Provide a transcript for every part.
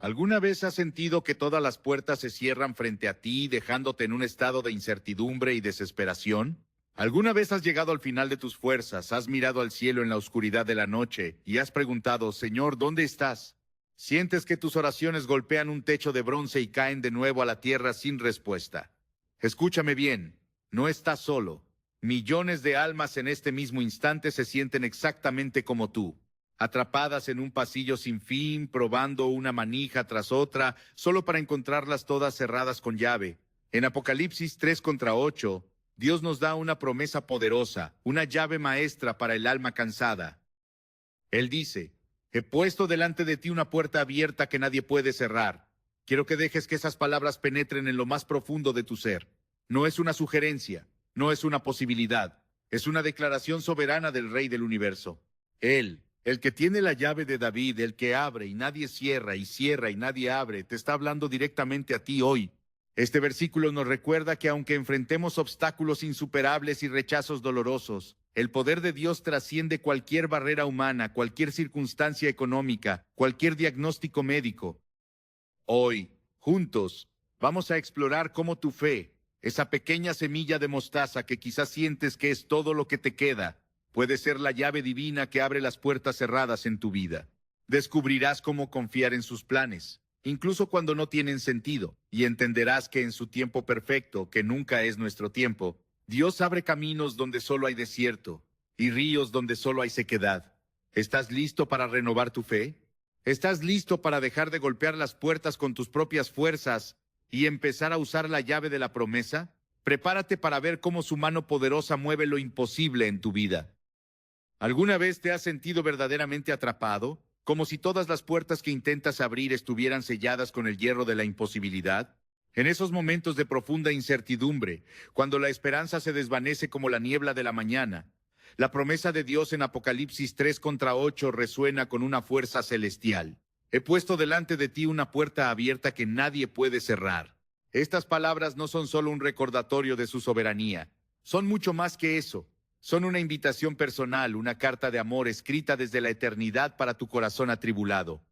¿Alguna vez has sentido que todas las puertas se cierran frente a ti, dejándote en un estado de incertidumbre y desesperación? ¿Alguna vez has llegado al final de tus fuerzas, has mirado al cielo en la oscuridad de la noche y has preguntado, Señor, ¿dónde estás? Sientes que tus oraciones golpean un techo de bronce y caen de nuevo a la tierra sin respuesta. Escúchame bien, no estás solo. Millones de almas en este mismo instante se sienten exactamente como tú, atrapadas en un pasillo sin fin, probando una manija tras otra, solo para encontrarlas todas cerradas con llave. En Apocalipsis 3:8, Dios nos da una promesa poderosa, una llave maestra para el alma cansada. Él dice, he puesto delante de ti una puerta abierta que nadie puede cerrar. Quiero que dejes que esas palabras penetren en lo más profundo de tu ser. No es una sugerencia, no es una posibilidad, es una declaración soberana del Rey del Universo. Él, el que tiene la llave de David, el que abre y nadie cierra y cierra y nadie abre, te está hablando directamente a ti hoy. Este versículo nos recuerda que aunque enfrentemos obstáculos insuperables y rechazos dolorosos, el poder de Dios trasciende cualquier barrera humana, cualquier circunstancia económica, cualquier diagnóstico médico. Hoy, juntos, vamos a explorar cómo tu fe, esa pequeña semilla de mostaza que quizás sientes que es todo lo que te queda, puede ser la llave divina que abre las puertas cerradas en tu vida. Descubrirás cómo confiar en sus planes, incluso cuando no tienen sentido, y entenderás que en su tiempo perfecto, que nunca es nuestro tiempo, Dios abre caminos donde solo hay desierto y ríos donde solo hay sequedad. ¿Estás listo para renovar tu fe? ¿Estás listo para dejar de golpear las puertas con tus propias fuerzas y empezar a usar la llave de la promesa? Prepárate para ver cómo su mano poderosa mueve lo imposible en tu vida. ¿Alguna vez te has sentido verdaderamente atrapado? Como si todas las puertas que intentas abrir estuvieran selladas con el hierro de la imposibilidad. En esos momentos de profunda incertidumbre, cuando la esperanza se desvanece como la niebla de la mañana, la promesa de Dios en Apocalipsis 3:8 resuena con una fuerza celestial. He puesto delante de ti una puerta abierta que nadie puede cerrar. Estas palabras no son solo un recordatorio de su soberanía, son mucho más que eso. Son una invitación personal, una carta de amor escrita desde la eternidad para tu corazón atribulado.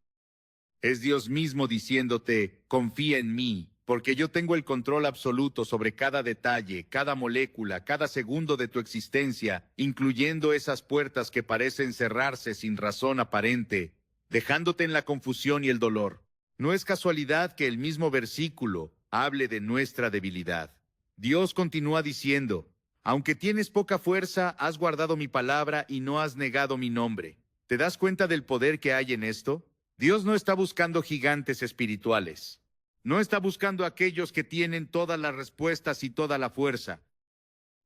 Es Dios mismo diciéndote, confía en mí, porque yo tengo el control absoluto sobre cada detalle, cada molécula, cada segundo de tu existencia, incluyendo esas puertas que parecen cerrarse sin razón aparente, dejándote en la confusión y el dolor. No es casualidad que el mismo versículo hable de nuestra debilidad. Dios continúa diciendo, aunque tienes poca fuerza, has guardado mi palabra y no has negado mi nombre. ¿Te das cuenta del poder que hay en esto? Dios no está buscando gigantes espirituales. No está buscando a aquellos que tienen todas las respuestas y toda la fuerza.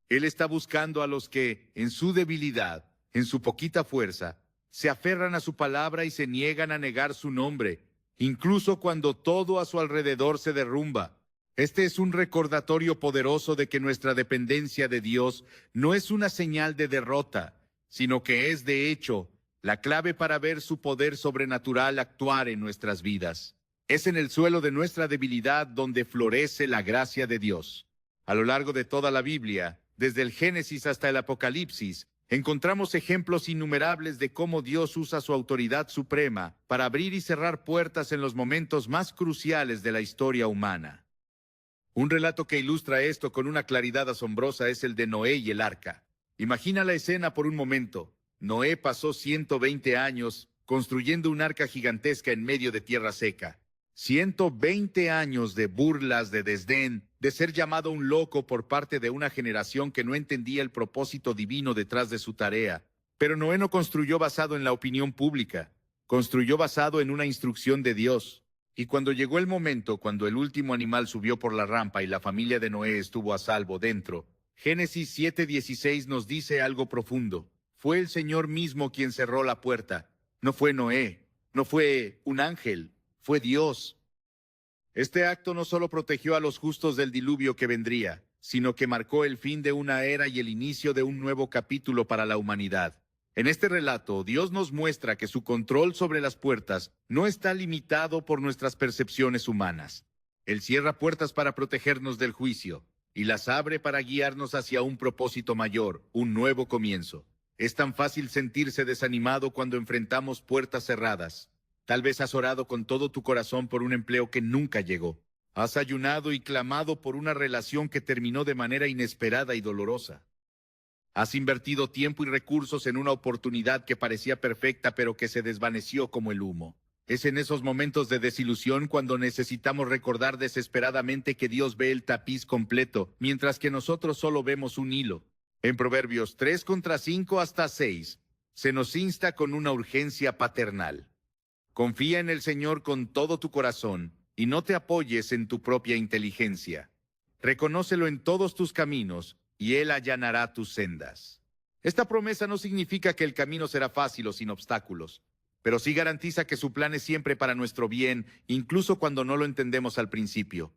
Él está buscando a los que, en su debilidad, en su poquita fuerza, se aferran a su palabra y se niegan a negar su nombre, incluso cuando todo a su alrededor se derrumba. Este es un recordatorio poderoso de que nuestra dependencia de Dios no es una señal de derrota, sino que es, de hecho, la clave para ver su poder sobrenatural actuar en nuestras vidas. Es en el suelo de nuestra debilidad donde florece la gracia de Dios. A lo largo de toda la Biblia, desde el Génesis hasta el Apocalipsis, encontramos ejemplos innumerables de cómo Dios usa su autoridad suprema para abrir y cerrar puertas en los momentos más cruciales de la historia humana. Un relato que ilustra esto con una claridad asombrosa es el de Noé y el arca. Imagina la escena por un momento. Noé pasó 120 años construyendo un arca gigantesca en medio de tierra seca. 120 años de burlas, de desdén, de ser llamado un loco por parte de una generación que no entendía el propósito divino detrás de su tarea. Pero Noé no construyó basado en la opinión pública, construyó basado en una instrucción de Dios. Y cuando llegó el momento, cuando el último animal subió por la rampa y la familia de Noé estuvo a salvo dentro, Génesis 7:16 nos dice algo profundo. Fue el Señor mismo quien cerró la puerta. No fue Noé, no fue un ángel, fue Dios. Este acto no solo protegió a los justos del diluvio que vendría, sino que marcó el fin de una era y el inicio de un nuevo capítulo para la humanidad. En este relato, Dios nos muestra que su control sobre las puertas no está limitado por nuestras percepciones humanas. Él cierra puertas para protegernos del juicio y las abre para guiarnos hacia un propósito mayor, un nuevo comienzo. Es tan fácil sentirse desanimado cuando enfrentamos puertas cerradas. Tal vez has orado con todo tu corazón por un empleo que nunca llegó. Has ayunado y clamado por una relación que terminó de manera inesperada y dolorosa. Has invertido tiempo y recursos en una oportunidad que parecía perfecta pero que se desvaneció como el humo. Es en esos momentos de desilusión cuando necesitamos recordar desesperadamente que Dios ve el tapiz completo, mientras que nosotros solo vemos un hilo. En Proverbios 3 contra 5 hasta 6, se nos insta con una urgencia paternal. Confía en el Señor con todo tu corazón y no te apoyes en tu propia inteligencia. Reconócelo en todos tus caminos y Él allanará tus sendas. Esta promesa no significa que el camino será fácil o sin obstáculos, pero sí garantiza que su plan es siempre para nuestro bien, incluso cuando no lo entendemos al principio.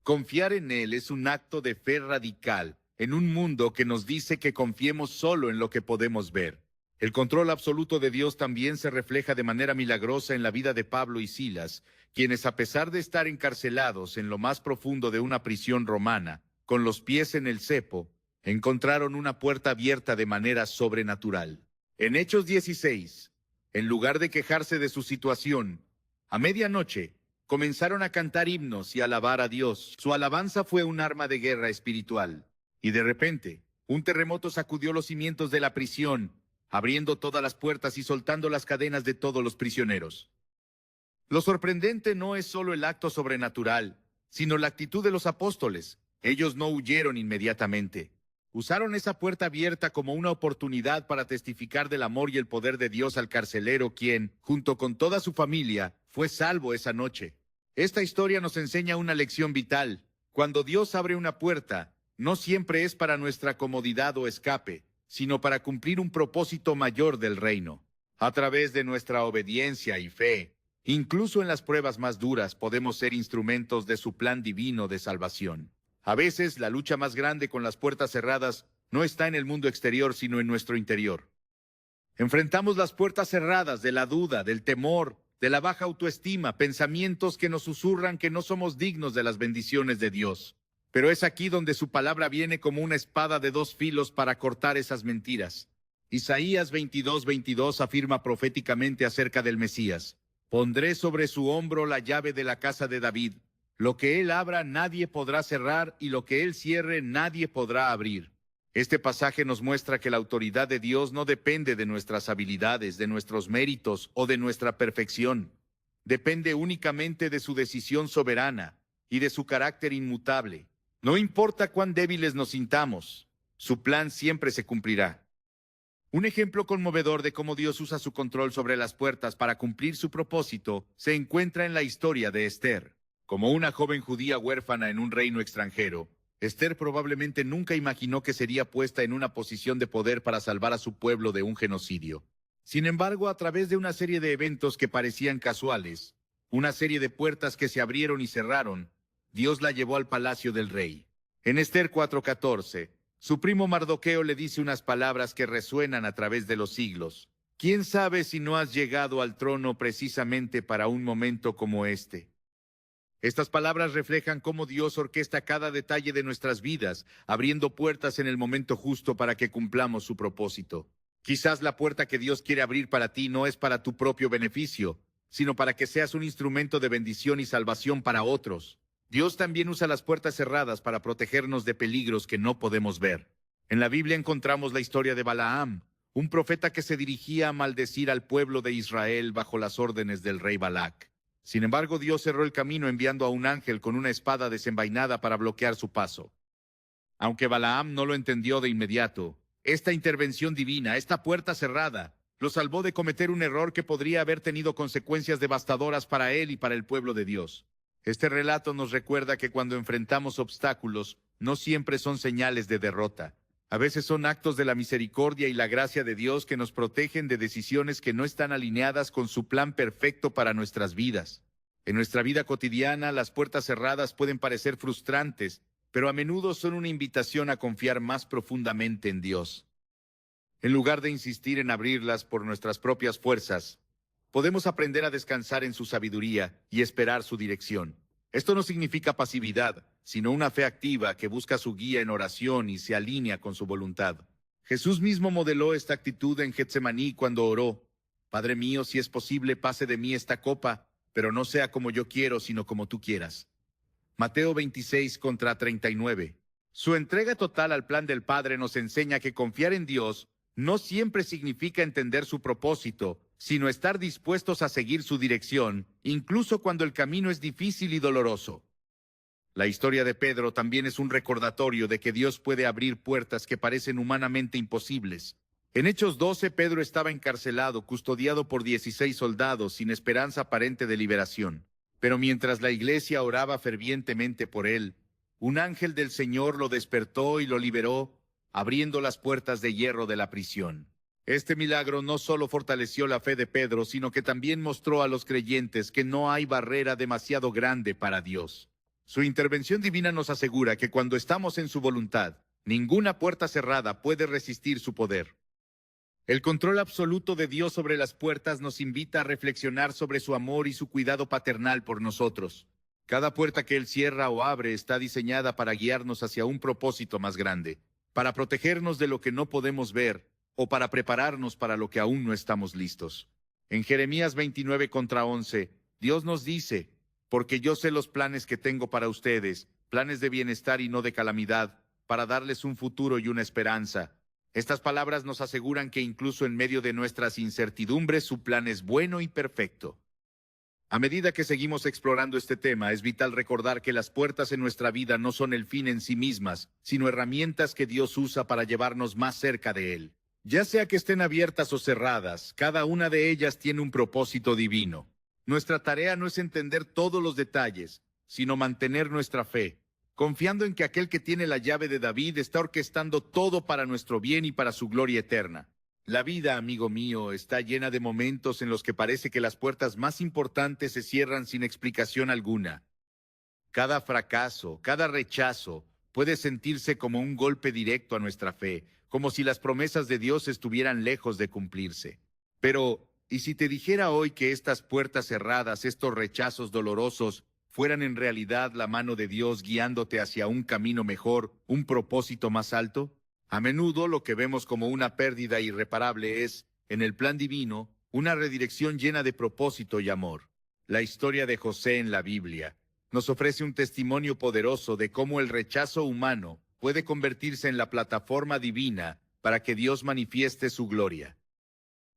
Confiar en Él es un acto de fe radical en un mundo que nos dice que confiemos solo en lo que podemos ver. El control absoluto de Dios también se refleja de manera milagrosa en la vida de Pablo y Silas, quienes a pesar de estar encarcelados en lo más profundo de una prisión romana, con los pies en el cepo, encontraron una puerta abierta de manera sobrenatural. En Hechos 16, en lugar de quejarse de su situación, a medianoche comenzaron a cantar himnos y alabar a Dios. Su alabanza fue un arma de guerra espiritual. Y de repente, un terremoto sacudió los cimientos de la prisión, abriendo todas las puertas y soltando las cadenas de todos los prisioneros. Lo sorprendente no es solo el acto sobrenatural, sino la actitud de los apóstoles. Ellos no huyeron inmediatamente. Usaron esa puerta abierta como una oportunidad para testificar del amor y el poder de Dios al carcelero, quien, junto con toda su familia, fue salvo esa noche. Esta historia nos enseña una lección vital. Cuando Dios abre una puerta, no siempre es para nuestra comodidad o escape, sino para cumplir un propósito mayor del reino. A través de nuestra obediencia y fe, incluso en las pruebas más duras, podemos ser instrumentos de su plan divino de salvación. A veces, la lucha más grande con las puertas cerradas no está en el mundo exterior, sino en nuestro interior. Enfrentamos las puertas cerradas de la duda, del temor, de la baja autoestima, pensamientos que nos susurran que no somos dignos de las bendiciones de Dios. Pero es aquí donde su palabra viene como una espada de dos filos para cortar esas mentiras. Isaías 22:22 afirma proféticamente acerca del Mesías: «Pondré sobre su hombro la llave de la casa de David. Lo que él abra nadie podrá cerrar, y lo que él cierre nadie podrá abrir». Este pasaje nos muestra que la autoridad de Dios no depende de nuestras habilidades, de nuestros méritos o de nuestra perfección. Depende únicamente de su decisión soberana y de su carácter inmutable. No importa cuán débiles nos sintamos, su plan siempre se cumplirá. Un ejemplo conmovedor de cómo Dios usa su control sobre las puertas para cumplir su propósito se encuentra en la historia de Esther. Como una joven judía huérfana en un reino extranjero, Esther probablemente nunca imaginó que sería puesta en una posición de poder para salvar a su pueblo de un genocidio. Sin embargo, a través de una serie de eventos que parecían casuales, una serie de puertas que se abrieron y cerraron, Dios la llevó al palacio del rey. En Esther 4:14, su primo Mardoqueo le dice unas palabras que resuenan a través de los siglos. ¿Quién sabe si no has llegado al trono precisamente para un momento como este? Estas palabras reflejan cómo Dios orquesta cada detalle de nuestras vidas, abriendo puertas en el momento justo para que cumplamos su propósito. Quizás la puerta que Dios quiere abrir para ti no es para tu propio beneficio, sino para que seas un instrumento de bendición y salvación para otros. Dios también usa las puertas cerradas para protegernos de peligros que no podemos ver. En la Biblia encontramos la historia de Balaam, un profeta que se dirigía a maldecir al pueblo de Israel bajo las órdenes del rey Balac. Sin embargo, Dios cerró el camino enviando a un ángel con una espada desenvainada para bloquear su paso. Aunque Balaam no lo entendió de inmediato, esta intervención divina, esta puerta cerrada, lo salvó de cometer un error que podría haber tenido consecuencias devastadoras para él y para el pueblo de Dios. Este relato nos recuerda que cuando enfrentamos obstáculos, no siempre son señales de derrota. A veces son actos de la misericordia y la gracia de Dios que nos protegen de decisiones que no están alineadas con su plan perfecto para nuestras vidas. En nuestra vida cotidiana, las puertas cerradas pueden parecer frustrantes, pero a menudo son una invitación a confiar más profundamente en Dios. En lugar de insistir en abrirlas por nuestras propias fuerzas, podemos aprender a descansar en su sabiduría y esperar su dirección. Esto no significa pasividad, sino una fe activa que busca su guía en oración y se alinea con su voluntad. Jesús mismo modeló esta actitud en Getsemaní cuando oró: Padre mío, si es posible, pase de mí esta copa, pero no sea como yo quiero, sino como tú quieras. Mateo 26:39. Su entrega total al plan del Padre nos enseña que confiar en Dios no siempre significa entender su propósito, sino estar dispuestos a seguir su dirección, incluso cuando el camino es difícil y doloroso. La historia de Pedro también es un recordatorio de que Dios puede abrir puertas que parecen humanamente imposibles. En Hechos 12, Pedro estaba encarcelado, custodiado por 16 soldados, sin esperanza aparente de liberación. Pero mientras la iglesia oraba fervientemente por él, un ángel del Señor lo despertó y lo liberó, abriendo las puertas de hierro de la prisión. Este milagro no solo fortaleció la fe de Pedro, sino que también mostró a los creyentes que no hay barrera demasiado grande para Dios. Su intervención divina nos asegura que cuando estamos en su voluntad, ninguna puerta cerrada puede resistir su poder. El control absoluto de Dios sobre las puertas nos invita a reflexionar sobre su amor y su cuidado paternal por nosotros. Cada puerta que Él cierra o abre está diseñada para guiarnos hacia un propósito más grande, para protegernos de lo que no podemos ver o para prepararnos para lo que aún no estamos listos. En Jeremías 29:11, Dios nos dice: porque yo sé los planes que tengo para ustedes, planes de bienestar y no de calamidad, para darles un futuro y una esperanza. Estas palabras nos aseguran que incluso en medio de nuestras incertidumbres, su plan es bueno y perfecto. A medida que seguimos explorando este tema, es vital recordar que las puertas en nuestra vida no son el fin en sí mismas, sino herramientas que Dios usa para llevarnos más cerca de Él. Ya sea que estén abiertas o cerradas, cada una de ellas tiene un propósito divino. Nuestra tarea no es entender todos los detalles, sino mantener nuestra fe, confiando en que aquel que tiene la llave de David está orquestando todo para nuestro bien y para su gloria eterna. La vida, amigo mío, está llena de momentos en los que parece que las puertas más importantes se cierran sin explicación alguna. Cada fracaso, cada rechazo, puede sentirse como un golpe directo a nuestra fe, como si las promesas de Dios estuvieran lejos de cumplirse. Pero, ¿y si te dijera hoy que estas puertas cerradas, estos rechazos dolorosos, fueran en realidad la mano de Dios guiándote hacia un camino mejor, un propósito más alto? A menudo lo que vemos como una pérdida irreparable es, en el plan divino, una redirección llena de propósito y amor. La historia de José en la Biblia nos ofrece un testimonio poderoso de cómo el rechazo humano puede convertirse en la plataforma divina para que Dios manifieste su gloria.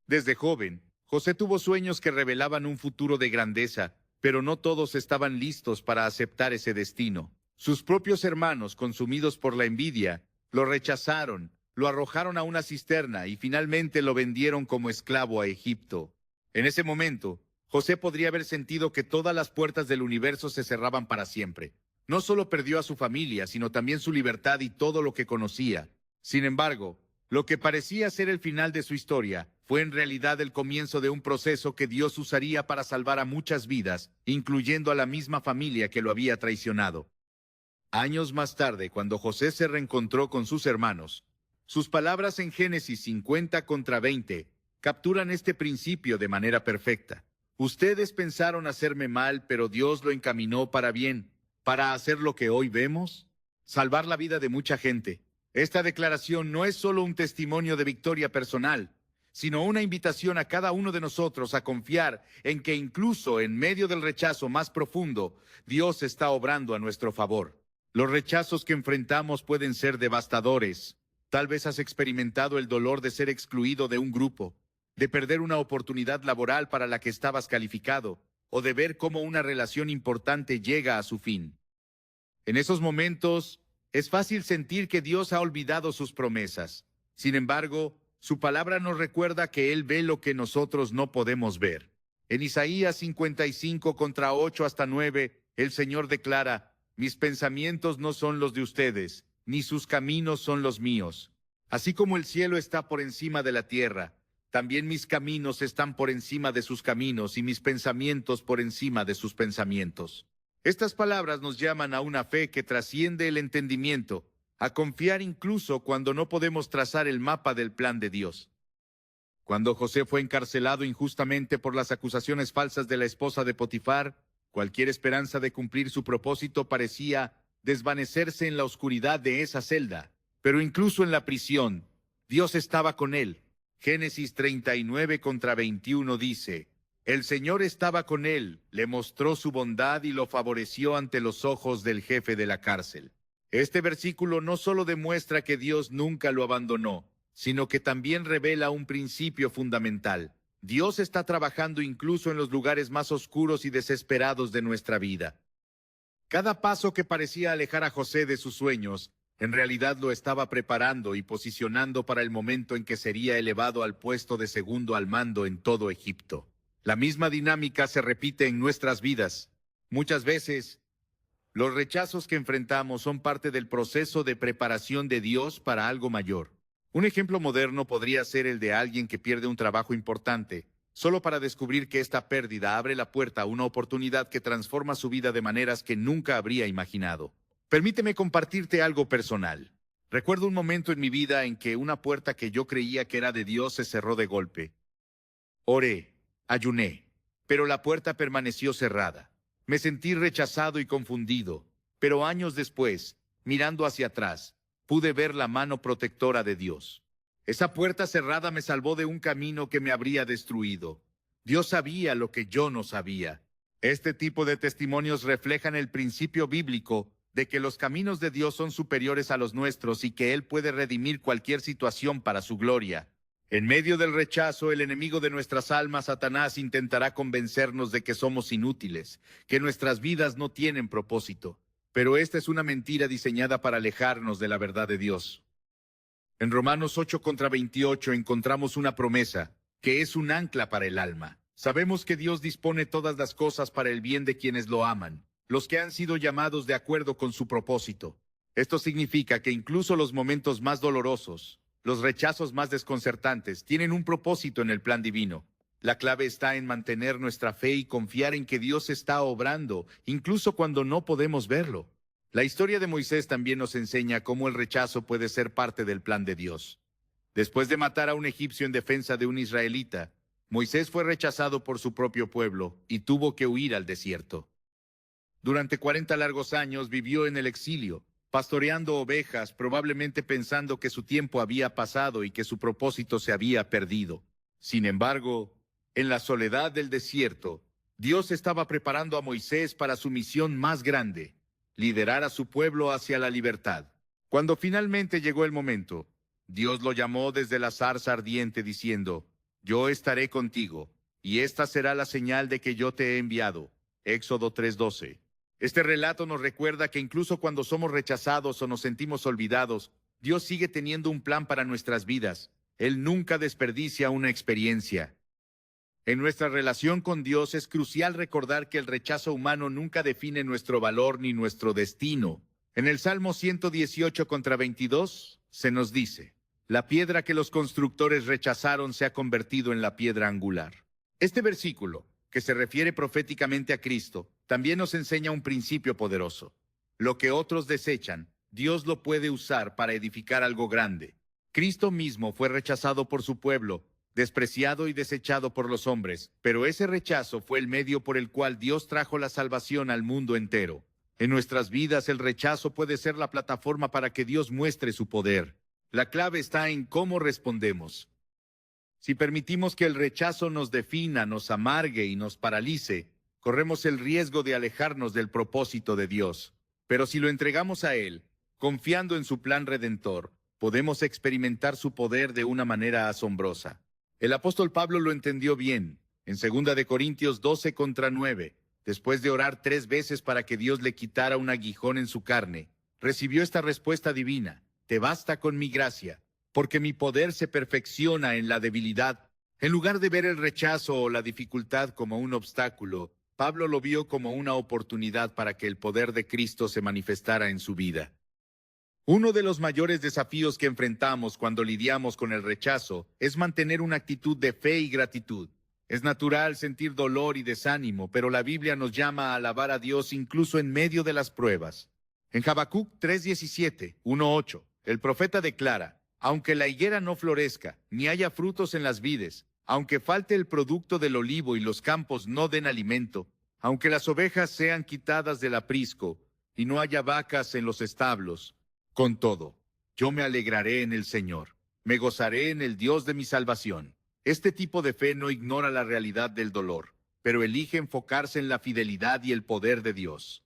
Desde joven, José tuvo sueños que revelaban un futuro de grandeza, pero no todos estaban listos para aceptar ese destino. Sus propios hermanos, consumidos por la envidia, lo rechazaron, lo arrojaron a una cisterna y finalmente lo vendieron como esclavo a Egipto. En ese momento, José podría haber sentido que todas las puertas del universo se cerraban para siempre. No solo perdió a su familia, sino también su libertad y todo lo que conocía. Sin embargo, lo que parecía ser el final de su historia fue en realidad el comienzo de un proceso que Dios usaría para salvar a muchas vidas, incluyendo a la misma familia que lo había traicionado. Años más tarde, cuando José se reencontró con sus hermanos, sus palabras en Génesis 50:20 capturan este principio de manera perfecta. Ustedes pensaron hacerme mal, pero Dios lo encaminó para bien, para hacer lo que hoy vemos, salvar la vida de mucha gente. Esta declaración no es solo un testimonio de victoria personal, sino una invitación a cada uno de nosotros a confiar en que incluso en medio del rechazo más profundo, Dios está obrando a nuestro favor. Los rechazos que enfrentamos pueden ser devastadores. Tal vez has experimentado el dolor de ser excluido de un grupo, de perder una oportunidad laboral para la que estabas calificado, o de ver cómo una relación importante llega a su fin. En esos momentos, es fácil sentir que Dios ha olvidado sus promesas. Sin embargo, su palabra nos recuerda que Él ve lo que nosotros no podemos ver. En Isaías 55:8-9, el Señor declara: mis pensamientos no son los de ustedes, ni sus caminos son los míos. Así como el cielo está por encima de la tierra, también mis caminos están por encima de sus caminos y mis pensamientos por encima de sus pensamientos. Estas palabras nos llaman a una fe que trasciende el entendimiento, a confiar incluso cuando no podemos trazar el mapa del plan de Dios. Cuando José fue encarcelado injustamente por las acusaciones falsas de la esposa de Potifar, cualquier esperanza de cumplir su propósito parecía desvanecerse en la oscuridad de esa celda. Pero incluso en la prisión, Dios estaba con él. Génesis 39:21 dice: El Señor estaba con él, le mostró su bondad y lo favoreció ante los ojos del jefe de la cárcel. Este versículo no solo demuestra que Dios nunca lo abandonó, sino que también revela un principio fundamental. Dios está trabajando incluso en los lugares más oscuros y desesperados de nuestra vida. Cada paso que parecía alejar a José de sus sueños, en realidad lo estaba preparando y posicionando para el momento en que sería elevado al puesto de segundo al mando en todo Egipto. La misma dinámica se repite en nuestras vidas. Muchas veces, los rechazos que enfrentamos son parte del proceso de preparación de Dios para algo mayor. Un ejemplo moderno podría ser el de alguien que pierde un trabajo importante, solo para descubrir que esta pérdida abre la puerta a una oportunidad que transforma su vida de maneras que nunca habría imaginado. Permíteme compartirte algo personal. Recuerdo un momento en mi vida en que una puerta que yo creía que era de Dios se cerró de golpe. Oré, ayuné, pero la puerta permaneció cerrada. Me sentí rechazado y confundido, pero años después, mirando hacia atrás, pude ver la mano protectora de Dios. Esa puerta cerrada me salvó de un camino que me habría destruido. Dios sabía lo que yo no sabía. Este tipo de testimonios reflejan el principio bíblico de que los caminos de Dios son superiores a los nuestros y que Él puede redimir cualquier situación para su gloria. En medio del rechazo, el enemigo de nuestras almas, Satanás, intentará convencernos de que somos inútiles, que nuestras vidas no tienen propósito. Pero esta es una mentira diseñada para alejarnos de la verdad de Dios. En Romanos 8:28 encontramos una promesa, que es un ancla para el alma. Sabemos que Dios dispone todas las cosas para el bien de quienes lo aman, los que han sido llamados de acuerdo con su propósito. Esto significa que incluso los momentos más dolorosos, los rechazos más desconcertantes, tienen un propósito en el plan divino. La clave está en mantener nuestra fe y confiar en que Dios está obrando, incluso cuando no podemos verlo. La historia de Moisés también nos enseña cómo el rechazo puede ser parte del plan de Dios. Después de matar a un egipcio en defensa de un israelita, Moisés fue rechazado por su propio pueblo y tuvo que huir al desierto. Durante 40 largos años vivió en el exilio, pastoreando ovejas, probablemente pensando que su tiempo había pasado y que su propósito se había perdido. Sin embargo, en la soledad del desierto, Dios estaba preparando a Moisés para su misión más grande: liderar a su pueblo hacia la libertad. Cuando finalmente llegó el momento, Dios lo llamó desde la zarza ardiente diciendo: Yo estaré contigo, y esta será la señal de que yo te he enviado. Éxodo 3:12. Este relato nos recuerda que incluso cuando somos rechazados o nos sentimos olvidados, Dios sigue teniendo un plan para nuestras vidas. Él nunca desperdicia una experiencia. En nuestra relación con Dios es crucial recordar que el rechazo humano nunca define nuestro valor ni nuestro destino. En el Salmo 118:22 se nos dice: La piedra que los constructores rechazaron se ha convertido en la piedra angular. Este versículo, que se refiere proféticamente a Cristo, también nos enseña un principio poderoso. Lo que otros desechan, Dios lo puede usar para edificar algo grande. Cristo mismo fue rechazado por su pueblo, despreciado y desechado por los hombres, pero ese rechazo fue el medio por el cual Dios trajo la salvación al mundo entero. En nuestras vidas, el rechazo puede ser la plataforma para que Dios muestre su poder. La clave está en cómo respondemos. Si permitimos que el rechazo nos defina, nos amargue y nos paralice, corremos el riesgo de alejarnos del propósito de Dios. Pero si lo entregamos a Él, confiando en su plan redentor, podemos experimentar su poder de una manera asombrosa. El apóstol Pablo lo entendió bien. En 2 de Corintios 12:9, después de orar 3 veces para que Dios le quitara un aguijón en su carne, recibió esta respuesta divina: Te basta con mi gracia, porque mi poder se perfecciona en la debilidad. En lugar de ver el rechazo o la dificultad como un obstáculo, Pablo lo vio como una oportunidad para que el poder de Cristo se manifestara en su vida. Uno de los mayores desafíos que enfrentamos cuando lidiamos con el rechazo es mantener una actitud de fe y gratitud. Es natural sentir dolor y desánimo, pero la Biblia nos llama a alabar a Dios incluso en medio de las pruebas. En Habacuc 3:17, 1:8, el profeta declara: Aunque la higuera no florezca, ni haya frutos en las vides, aunque falte el producto del olivo y los campos no den alimento, aunque las ovejas sean quitadas del aprisco y no haya vacas en los establos, con todo, yo me alegraré en el Señor. Me gozaré en el Dios de mi salvación. Este tipo de fe no ignora la realidad del dolor, pero elige enfocarse en la fidelidad y el poder de Dios.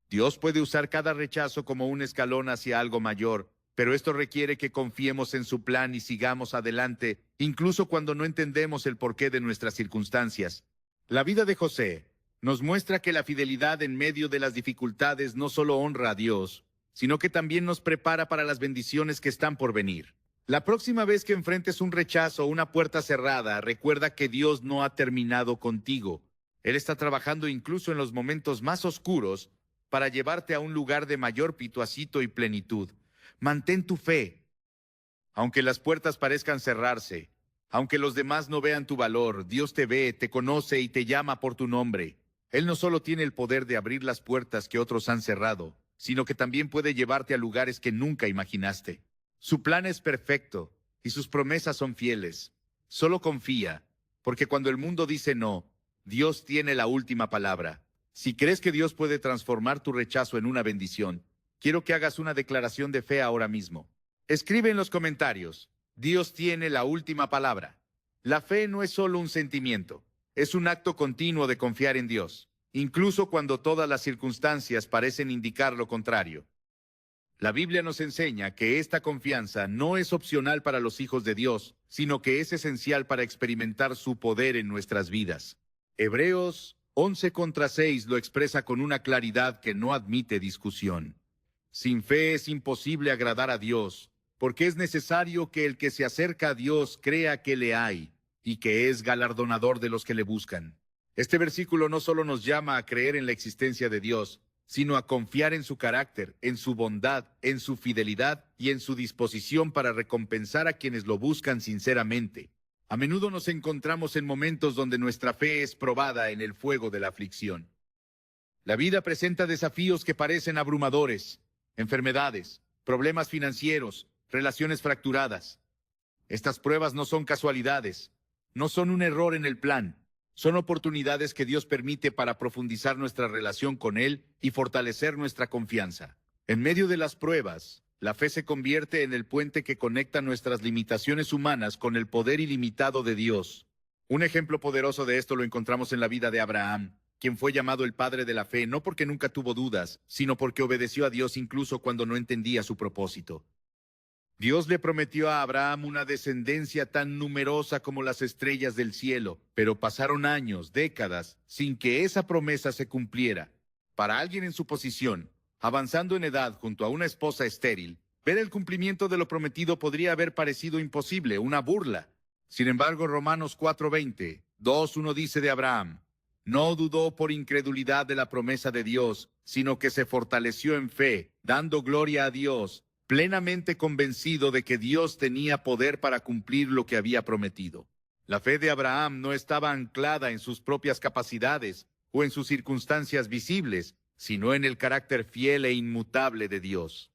Dios puede usar cada rechazo como un escalón hacia algo mayor, pero esto requiere que confiemos en su plan y sigamos adelante, incluso cuando no entendemos el porqué de nuestras circunstancias. La vida de José nos muestra que la fidelidad en medio de las dificultades no solo honra a Dios, sino que también nos prepara para las bendiciones que están por venir. La próxima vez que enfrentes un rechazo o una puerta cerrada, recuerda que Dios no ha terminado contigo. Él está trabajando incluso en los momentos más oscuros para llevarte a un lugar de mayor pituacito y plenitud. Mantén tu fe. Aunque las puertas parezcan cerrarse, aunque los demás no vean tu valor, Dios te ve, te conoce y te llama por tu nombre. Él no solo tiene el poder de abrir las puertas que otros han cerrado, sino que también puede llevarte a lugares que nunca imaginaste. Su plan es perfecto y sus promesas son fieles. Solo confía, porque cuando el mundo dice no, Dios tiene la última palabra. Si crees que Dios puede transformar tu rechazo en una bendición, quiero que hagas una declaración de fe ahora mismo. Escribe en los comentarios: Dios tiene la última palabra. La fe no es solo un sentimiento, es un acto continuo de confiar en Dios, incluso cuando todas las circunstancias parecen indicar lo contrario. La Biblia nos enseña que esta confianza no es opcional para los hijos de Dios, sino que es esencial para experimentar su poder en nuestras vidas. Hebreos 11:6 lo expresa con una claridad que no admite discusión. Sin fe es imposible agradar a Dios, porque es necesario que el que se acerca a Dios crea que le hay, y que es galardonador de los que le buscan. Este versículo no solo nos llama a creer en la existencia de Dios, sino a confiar en su carácter, en su bondad, en su fidelidad y en su disposición para recompensar a quienes lo buscan sinceramente. A menudo nos encontramos en momentos donde nuestra fe es probada en el fuego de la aflicción. La vida presenta desafíos que parecen abrumadores: enfermedades, problemas financieros, relaciones fracturadas. Estas pruebas no son casualidades, no son un error en el plan. Son oportunidades que Dios permite para profundizar nuestra relación con Él y fortalecer nuestra confianza. En medio de las pruebas, la fe se convierte en el puente que conecta nuestras limitaciones humanas con el poder ilimitado de Dios. Un ejemplo poderoso de esto lo encontramos en la vida de Abraham, quien fue llamado el padre de la fe no porque nunca tuvo dudas, sino porque obedeció a Dios incluso cuando no entendía su propósito. Dios le prometió a Abraham una descendencia tan numerosa como las estrellas del cielo, pero pasaron años, décadas, sin que esa promesa se cumpliera. Para alguien en su posición, avanzando en edad junto a una esposa estéril, ver el cumplimiento de lo prometido podría haber parecido imposible, una burla. Sin embargo, Romanos 4:20, 2:1 dice de Abraham: no dudó por incredulidad de la promesa de Dios, sino que se fortaleció en fe, dando gloria a Dios, plenamente convencido de que Dios tenía poder para cumplir lo que había prometido. La fe de Abraham no estaba anclada en sus propias capacidades o en sus circunstancias visibles, sino en el carácter fiel e inmutable de Dios.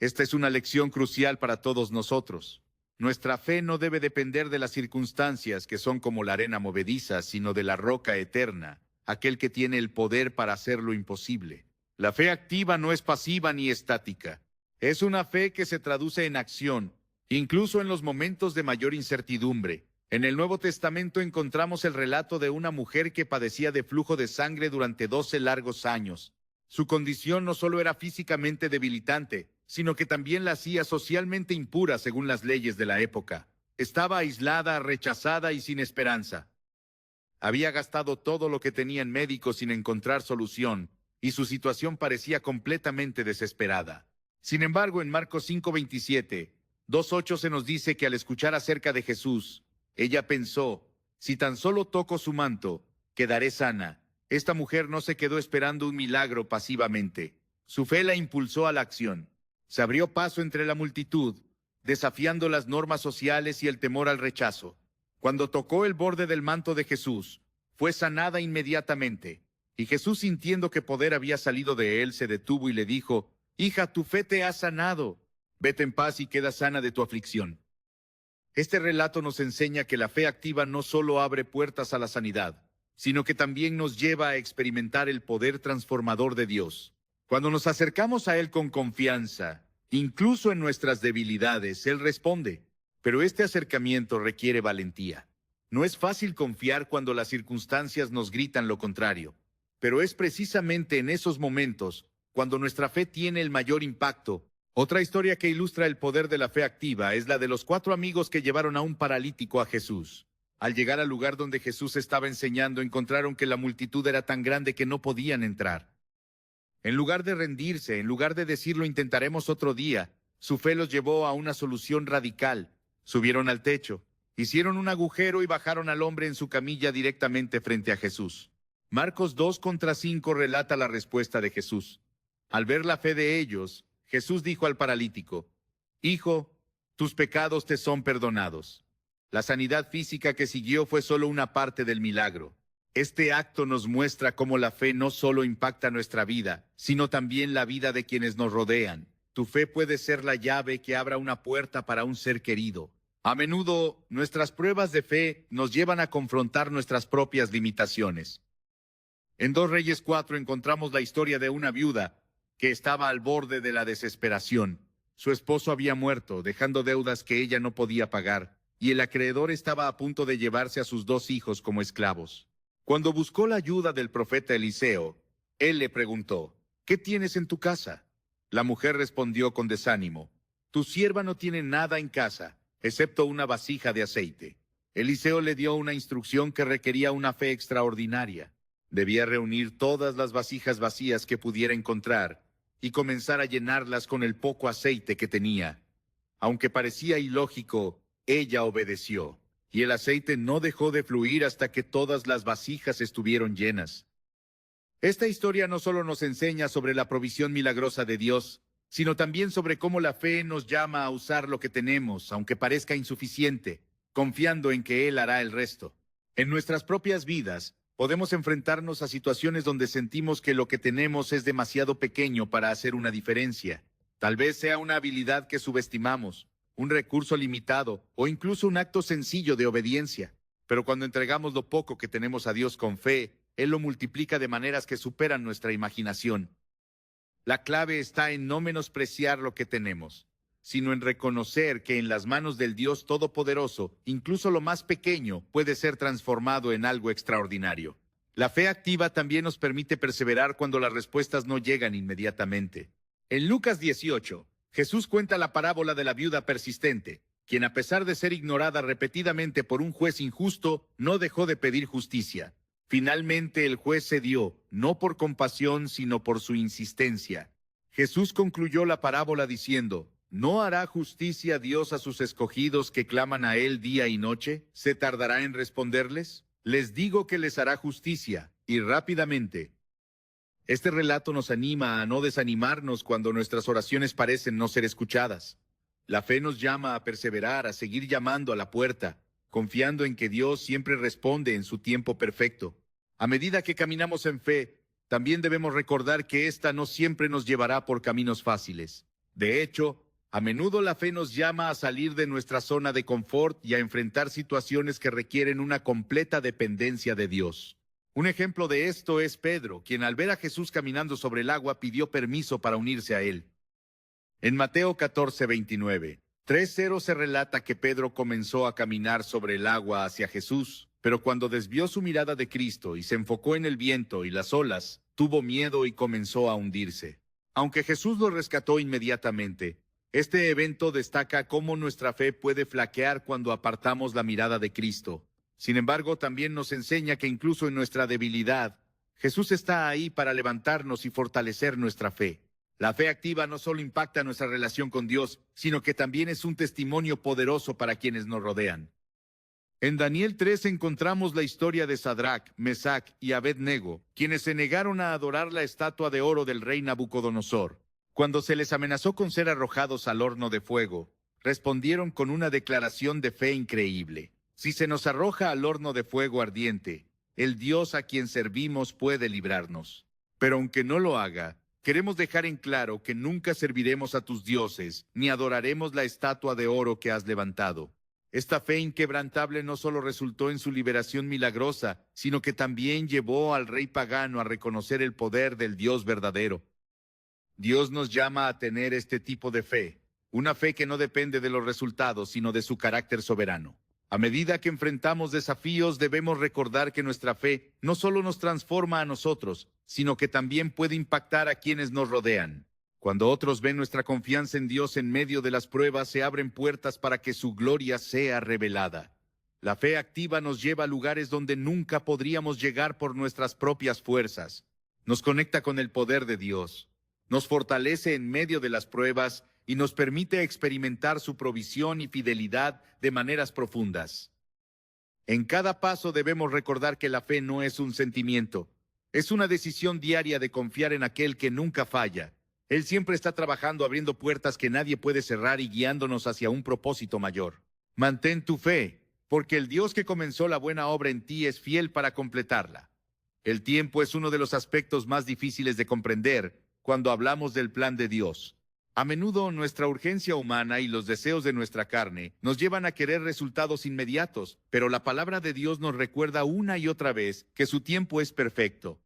Esta es una lección crucial para todos nosotros. Nuestra fe no debe depender de las circunstancias que son como la arena movediza, sino de la roca eterna, aquel que tiene el poder para hacer lo imposible. La fe activa no es pasiva ni estática. Es una fe que se traduce en acción, incluso en los momentos de mayor incertidumbre. En el Nuevo Testamento encontramos el relato de una mujer que padecía de flujo de sangre durante 12 largos años. Su condición no solo era físicamente debilitante, sino que también la hacía socialmente impura según las leyes de la época. Estaba aislada, rechazada y sin esperanza. Había gastado todo lo que tenía en médicos sin encontrar solución, y su situación parecía completamente desesperada. Sin embargo, en Marcos 5:27, 2:8 se nos dice que al escuchar acerca de Jesús, ella pensó: si tan solo toco su manto, quedaré sana. Esta mujer no se quedó esperando un milagro pasivamente. Su fe la impulsó a la acción. Se abrió paso entre la multitud, desafiando las normas sociales y el temor al rechazo. Cuando tocó el borde del manto de Jesús, fue sanada inmediatamente. Y Jesús, sintiendo que poder había salido de él, se detuvo y le dijo: hija, tu fe te ha sanado. Vete en paz y queda sana de tu aflicción. Este relato nos enseña que la fe activa no solo abre puertas a la sanidad, sino que también nos lleva a experimentar el poder transformador de Dios. Cuando nos acercamos a Él con confianza Incluso en nuestras debilidades, Él responde. Pero este acercamiento requiere valentía. No es fácil confiar cuando las circunstancias nos gritan lo contrario. Pero es precisamente en esos momentos cuando nuestra fe tiene el mayor impacto. Otra historia que ilustra el poder de la fe activa es la de los 4 amigos que llevaron a un paralítico a Jesús. Al llegar al lugar donde Jesús estaba enseñando, encontraron que la multitud era tan grande que no podían entrar. En lugar de rendirse, en lugar de decir lo intentaremos otro día, su fe los llevó a una solución radical. Subieron al techo, hicieron un agujero y bajaron al hombre en su camilla directamente frente a Jesús. Marcos 2:5 relata la respuesta de Jesús. Al ver la fe de ellos, Jesús dijo al paralítico: «Hijo, tus pecados te son perdonados». La sanidad física que siguió fue solo una parte del milagro. Este acto nos muestra cómo la fe no solo impacta nuestra vida, sino también la vida de quienes nos rodean. Tu fe puede ser la llave que abra una puerta para un ser querido. A menudo, nuestras pruebas de fe nos llevan a confrontar nuestras propias limitaciones. En 2 Reyes 4 encontramos la historia de una viuda que estaba al borde de la desesperación. Su esposo había muerto, dejando deudas que ella no podía pagar, y el acreedor estaba a punto de llevarse a sus 2 hijos como esclavos. Cuando buscó la ayuda del profeta Eliseo, él le preguntó: «¿Qué tienes en tu casa?». La mujer respondió con desánimo: «Tu sierva no tiene nada en casa, excepto una vasija de aceite». Eliseo le dio una instrucción que requería una fe extraordinaria. Debía reunir todas las vasijas vacías que pudiera encontrar y comenzar a llenarlas con el poco aceite que tenía. Aunque parecía ilógico, ella obedeció, y el aceite no dejó de fluir hasta que todas las vasijas estuvieron llenas. Esta historia no solo nos enseña sobre la provisión milagrosa de Dios, sino también sobre cómo la fe nos llama a usar lo que tenemos, aunque parezca insuficiente, confiando en que Él hará el resto. En nuestras propias vidas, podemos enfrentarnos a situaciones donde sentimos que lo que tenemos es demasiado pequeño para hacer una diferencia. Tal vez sea una habilidad que subestimamos, un recurso limitado o incluso un acto sencillo de obediencia. Pero cuando entregamos lo poco que tenemos a Dios con fe, Él lo multiplica de maneras que superan nuestra imaginación. La clave está en no menospreciar lo que tenemos, sino en reconocer que en las manos del Dios Todopoderoso, incluso lo más pequeño puede ser transformado en algo extraordinario. La fe activa también nos permite perseverar cuando las respuestas no llegan inmediatamente. En Lucas 18, Jesús cuenta la parábola de la viuda persistente, quien a pesar de ser ignorada repetidamente por un juez injusto, no dejó de pedir justicia. Finalmente el juez cedió, no por compasión, sino por su insistencia. Jesús concluyó la parábola diciendo: ¿no hará justicia Dios a sus escogidos que claman a Él día y noche? ¿Se tardará en responderles? Les digo que les hará justicia, y rápidamente. Este relato nos anima a no desanimarnos cuando nuestras oraciones parecen no ser escuchadas. La fe nos llama a perseverar, a seguir llamando a la puerta, confiando en que Dios siempre responde en su tiempo perfecto. A medida que caminamos en fe, también debemos recordar que ésta no siempre nos llevará por caminos fáciles. De hecho, a menudo la fe nos llama a salir de nuestra zona de confort y a enfrentar situaciones que requieren una completa dependencia de Dios. Un ejemplo de esto es Pedro, quien al ver a Jesús caminando sobre el agua pidió permiso para unirse a él. En Mateo 14:29, 3:0 se relata que Pedro comenzó a caminar sobre el agua hacia Jesús, pero cuando desvió su mirada de Cristo y se enfocó en el viento y las olas, tuvo miedo y comenzó a hundirse. Aunque Jesús lo rescató inmediatamente, este evento destaca cómo nuestra fe puede flaquear cuando apartamos la mirada de Cristo. Sin embargo, también nos enseña que incluso en nuestra debilidad, Jesús está ahí para levantarnos y fortalecer nuestra fe. La fe activa no solo impacta nuestra relación con Dios, sino que también es un testimonio poderoso para quienes nos rodean. En Daniel 3 encontramos la historia de Sadrac, Mesac y Abed-nego, quienes se negaron a adorar la estatua de oro del rey Nabucodonosor. Cuando se les amenazó con ser arrojados al horno de fuego, respondieron con una declaración de fe increíble. Si se nos arroja al horno de fuego ardiente, el Dios a quien servimos puede librarnos. Pero aunque no lo haga, queremos dejar en claro que nunca serviremos a tus dioses, ni adoraremos la estatua de oro que has levantado. Esta fe inquebrantable no solo resultó en su liberación milagrosa, sino que también llevó al rey pagano a reconocer el poder del Dios verdadero. Dios nos llama a tener este tipo de fe, una fe que no depende de los resultados, sino de su carácter soberano. A medida que enfrentamos desafíos, debemos recordar que nuestra fe no solo nos transforma a nosotros, sino que también puede impactar a quienes nos rodean. Cuando otros ven nuestra confianza en Dios en medio de las pruebas, se abren puertas para que su gloria sea revelada. La fe activa nos lleva a lugares donde nunca podríamos llegar por nuestras propias fuerzas. Nos conecta con el poder de Dios, nos fortalece en medio de las pruebas y nos permite experimentar su provisión y fidelidad de maneras profundas. En cada paso debemos recordar que la fe no es un sentimiento, es una decisión diaria de confiar en aquel que nunca falla. Él siempre está trabajando, abriendo puertas que nadie puede cerrar y guiándonos hacia un propósito mayor. Mantén tu fe, porque el Dios que comenzó la buena obra en ti es fiel para completarla. El tiempo es uno de los aspectos más difíciles de comprender cuando hablamos del plan de Dios. A menudo nuestra urgencia humana y los deseos de nuestra carne nos llevan a querer resultados inmediatos, pero la palabra de Dios nos recuerda una y otra vez que su tiempo es perfecto.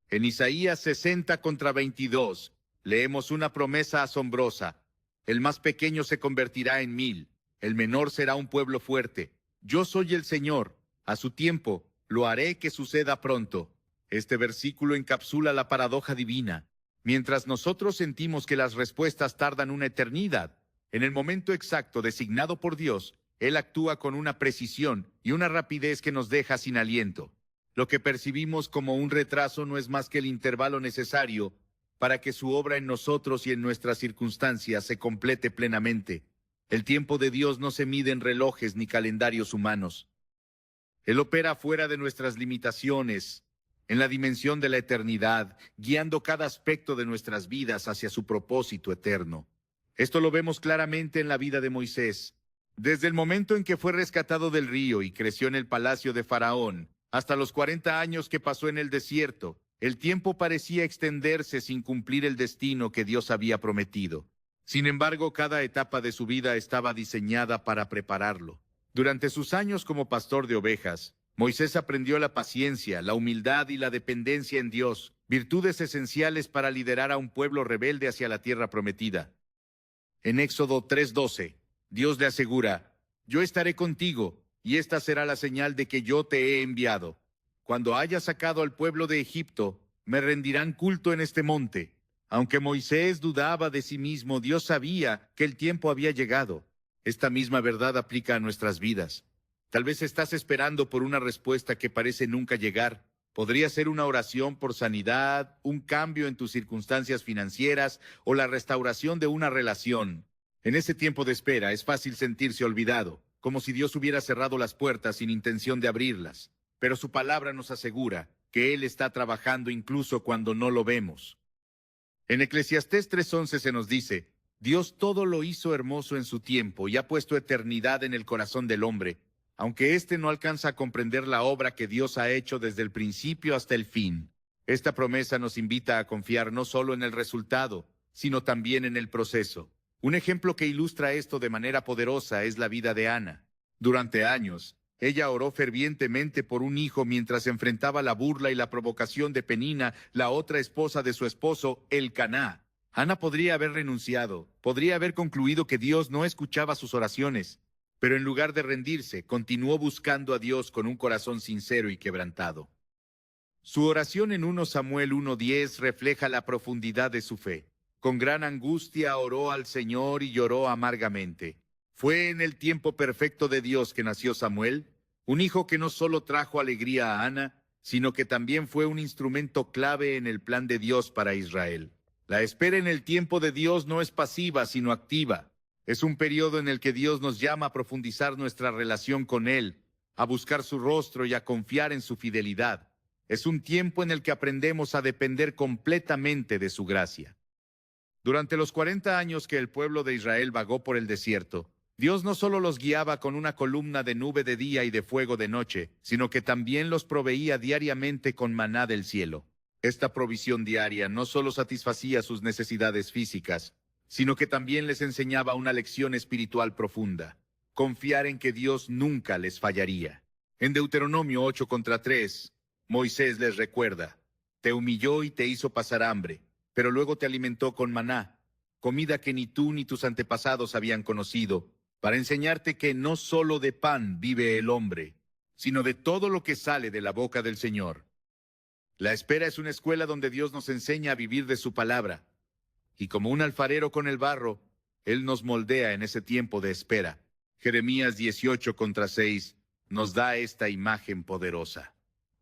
En Isaías 60:22 leemos una promesa asombrosa. El más pequeño se convertirá en 1000, el menor será un pueblo fuerte. Yo soy el Señor, a su tiempo lo haré que suceda pronto. Este versículo encapsula la paradoja divina. Mientras nosotros sentimos que las respuestas tardan una eternidad, en el momento exacto designado por Dios, Él actúa con una precisión y una rapidez que nos deja sin aliento. Lo que percibimos como un retraso no es más que el intervalo necesario para que su obra en nosotros y en nuestras circunstancias se complete plenamente. El tiempo de Dios no se mide en relojes ni calendarios humanos. Él opera fuera de nuestras limitaciones, en la dimensión de la eternidad, guiando cada aspecto de nuestras vidas hacia su propósito eterno. Esto lo vemos claramente en la vida de Moisés. Desde el momento en que fue rescatado del río y creció en el palacio de Faraón, hasta los 40 años que pasó en el desierto, el tiempo parecía extenderse sin cumplir el destino que Dios había prometido. Sin embargo, cada etapa de su vida estaba diseñada para prepararlo. Durante sus años como pastor de ovejas, Moisés aprendió la paciencia, la humildad y la dependencia en Dios, virtudes esenciales para liderar a un pueblo rebelde hacia la tierra prometida. En Éxodo 3:12, Dios le asegura: «Yo estaré contigo, y esta será la señal de que yo te he enviado. Cuando haya sacado al pueblo de Egipto, me rendirán culto en este monte». Aunque Moisés dudaba de sí mismo, Dios sabía que el tiempo había llegado. Esta misma verdad aplica a nuestras vidas. Tal vez estás esperando por una respuesta que parece nunca llegar. Podría ser una oración por sanidad, un cambio en tus circunstancias financieras o la restauración de una relación. En ese tiempo de espera es fácil sentirse olvidado, como si Dios hubiera cerrado las puertas sin intención de abrirlas. Pero su palabra nos asegura que Él está trabajando incluso cuando no lo vemos. En Eclesiastés 3:11 se nos dice: «Dios todo lo hizo hermoso en su tiempo y ha puesto eternidad en el corazón del hombre, aunque éste no alcanza a comprender la obra que Dios ha hecho desde el principio hasta el fin». Esta promesa nos invita a confiar no solo en el resultado, sino también en el proceso. Un ejemplo que ilustra esto de manera poderosa es la vida de Ana. Durante años, ella oró fervientemente por un hijo mientras enfrentaba la burla y la provocación de Penina, la otra esposa de su esposo, Elcaná. Ana podría haber renunciado, podría haber concluido que Dios no escuchaba sus oraciones, pero en lugar de rendirse, continuó buscando a Dios con un corazón sincero y quebrantado. Su oración en 1 Samuel 1:10 refleja la profundidad de su fe. Con gran angustia oró al Señor y lloró amargamente. Fue en el tiempo perfecto de Dios que nació Samuel, un hijo que no solo trajo alegría a Ana, sino que también fue un instrumento clave en el plan de Dios para Israel. La espera en el tiempo de Dios no es pasiva, sino activa. Es un periodo en el que Dios nos llama a profundizar nuestra relación con Él, a buscar su rostro y a confiar en su fidelidad. Es un tiempo en el que aprendemos a depender completamente de su gracia. Durante los 40 años que el pueblo de Israel vagó por el desierto, Dios no solo los guiaba con una columna de nube de día y de fuego de noche, sino que también los proveía diariamente con maná del cielo. Esta provisión diaria no solo satisfacía sus necesidades físicas, sino que también les enseñaba una lección espiritual profunda: confiar en que Dios nunca les fallaría. En Deuteronomio 8:3, Moisés les recuerda: «Te humilló y te hizo pasar hambre, pero luego te alimentó con maná, comida que ni tú ni tus antepasados habían conocido, para enseñarte que no solo de pan vive el hombre, sino de todo lo que sale de la boca del Señor. La espera es una escuela donde Dios nos enseña a vivir de su palabra, y como un alfarero con el barro, Él nos moldea en ese tiempo de espera. Jeremías 18:6 nos da esta imagen poderosa.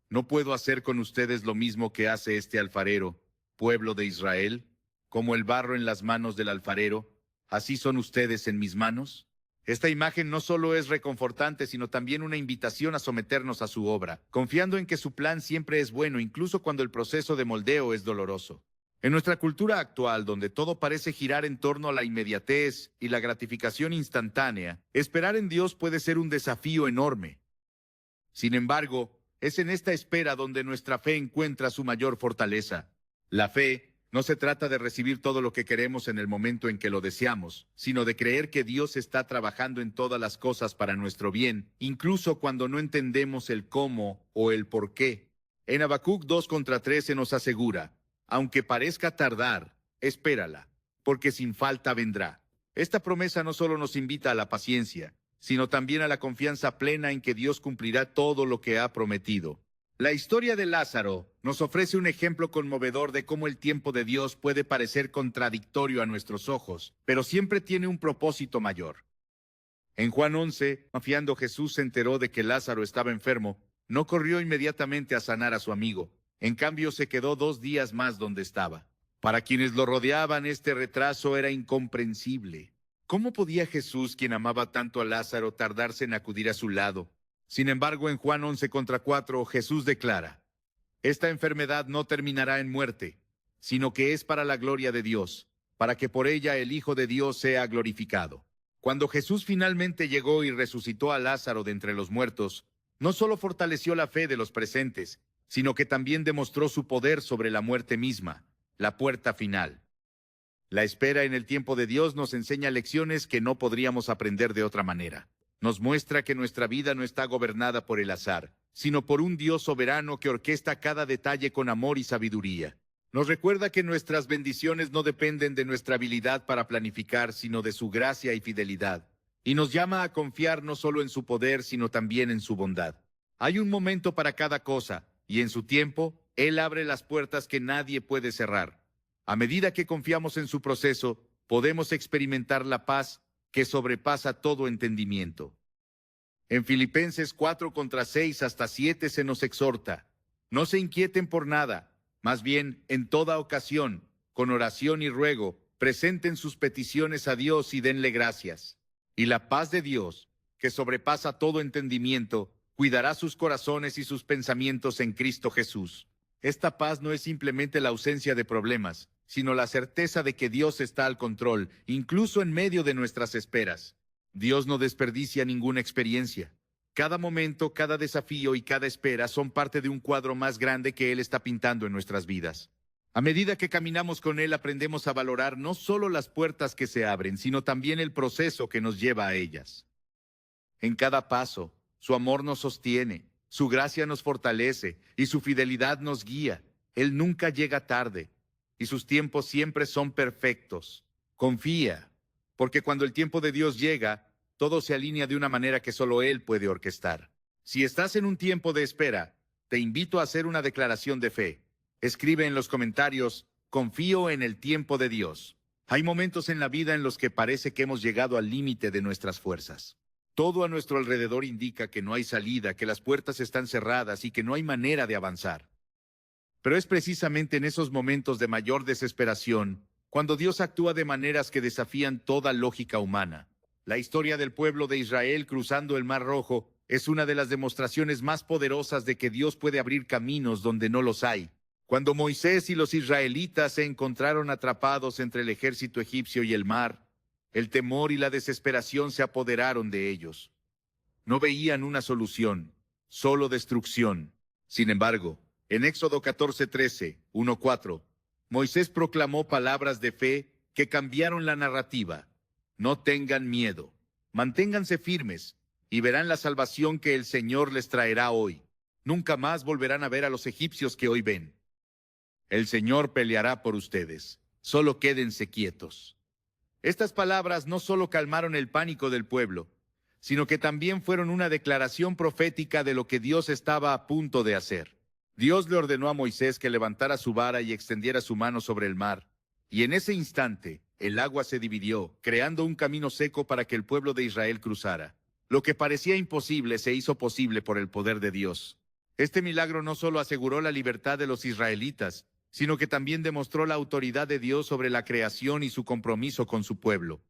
¿No puedo hacer con ustedes lo mismo que hace este alfarero, pueblo de Israel? Como el barro en las manos del alfarero, ¿así son ustedes en mis manos? Esta imagen no solo es reconfortante, sino también una invitación a someternos a su obra, confiando en que su plan siempre es bueno, incluso cuando el proceso de moldeo es doloroso. En nuestra cultura actual, donde todo parece girar en torno a la inmediatez y la gratificación instantánea, esperar en Dios puede ser un desafío enorme. Sin embargo, es en esta espera donde nuestra fe encuentra su mayor fortaleza. La fe no se trata de recibir todo lo que queremos en el momento en que lo deseamos, sino de creer que Dios está trabajando en todas las cosas para nuestro bien, incluso cuando no entendemos el cómo o el por qué. En Habacuc 2:3 se nos asegura: aunque parezca tardar, espérala, porque sin falta vendrá. Esta promesa no solo nos invita a la paciencia, sino también a la confianza plena en que Dios cumplirá todo lo que ha prometido. La historia de Lázaro nos ofrece un ejemplo conmovedor de cómo el tiempo de Dios puede parecer contradictorio a nuestros ojos, pero siempre tiene un propósito mayor. En Juan 11, confiando Jesús se enteró de que Lázaro estaba enfermo, no corrió inmediatamente a sanar a su amigo. En cambio, se quedó 2 días más donde estaba. Para quienes lo rodeaban, este retraso era incomprensible. ¿Cómo podía Jesús, quien amaba tanto a Lázaro, tardarse en acudir a su lado? Sin embargo, en Juan 11:4, Jesús declara: esta enfermedad no terminará en muerte, sino que es para la gloria de Dios, para que por ella el Hijo de Dios sea glorificado. Cuando Jesús finalmente llegó y resucitó a Lázaro de entre los muertos, no solo fortaleció la fe de los presentes, sino que también demostró su poder sobre la muerte misma, la puerta final. La espera en el tiempo de Dios nos enseña lecciones que no podríamos aprender de otra manera. Nos muestra que nuestra vida no está gobernada por el azar, sino por un Dios soberano que orquesta cada detalle con amor y sabiduría. Nos recuerda que nuestras bendiciones no dependen de nuestra habilidad para planificar, sino de su gracia y fidelidad. Y nos llama a confiar no solo en su poder, sino también en su bondad. Hay un momento para cada cosa, y en su tiempo, Él abre las puertas que nadie puede cerrar. A medida que confiamos en su proceso, podemos experimentar la paz que sobrepasa todo entendimiento. En Filipenses 4:6-7 se nos exhorta: no se inquieten por nada, más bien, en toda ocasión, con oración y ruego, presenten sus peticiones a Dios y denle gracias. Y la paz de Dios, que sobrepasa todo entendimiento, cuidará sus corazones y sus pensamientos en Cristo Jesús. Esta paz no es simplemente la ausencia de problemas, sino la certeza de que Dios está al control, incluso en medio de nuestras esperas. Dios no desperdicia ninguna experiencia. Cada momento, cada desafío y cada espera son parte de un cuadro más grande que Él está pintando en nuestras vidas. A medida que caminamos con Él, aprendemos a valorar no solo las puertas que se abren, sino también el proceso que nos lleva a ellas. En cada paso, su amor nos sostiene, su gracia nos fortalece y su fidelidad nos guía. Él nunca llega tarde y sus tiempos siempre son perfectos. Confía, porque cuando el tiempo de Dios llega, todo se alinea de una manera que solo Él puede orquestar. Si estás en un tiempo de espera, te invito a hacer una declaración de fe. Escribe en los comentarios: confío en el tiempo de Dios. Hay momentos en la vida en los que parece que hemos llegado al límite de nuestras fuerzas. Todo a nuestro alrededor indica que no hay salida, que las puertas están cerradas y que no hay manera de avanzar. Pero es precisamente en esos momentos de mayor desesperación cuando Dios actúa de maneras que desafían toda lógica humana. La historia del pueblo de Israel cruzando el Mar Rojo es una de las demostraciones más poderosas de que Dios puede abrir caminos donde no los hay. Cuando Moisés y los israelitas se encontraron atrapados entre el ejército egipcio y el mar, el temor y la desesperación se apoderaron de ellos. No veían una solución, solo destrucción. Sin embargo, en Éxodo 14:13, 1:4, Moisés proclamó palabras de fe que cambiaron la narrativa. No tengan miedo, manténganse firmes y verán la salvación que el Señor les traerá hoy. Nunca más volverán a ver a los egipcios que hoy ven. El Señor peleará por ustedes. Solo quédense quietos. Estas palabras no solo calmaron el pánico del pueblo, sino que también fueron una declaración profética de lo que Dios estaba a punto de hacer. Dios le ordenó a Moisés que levantara su vara y extendiera su mano sobre el mar, y en ese instante el agua se dividió, creando un camino seco para que el pueblo de Israel cruzara. Lo que parecía imposible se hizo posible por el poder de Dios. Este milagro no solo aseguró la libertad de los israelitas, sino que también demostró la autoridad de Dios sobre la creación y su compromiso con su pueblo.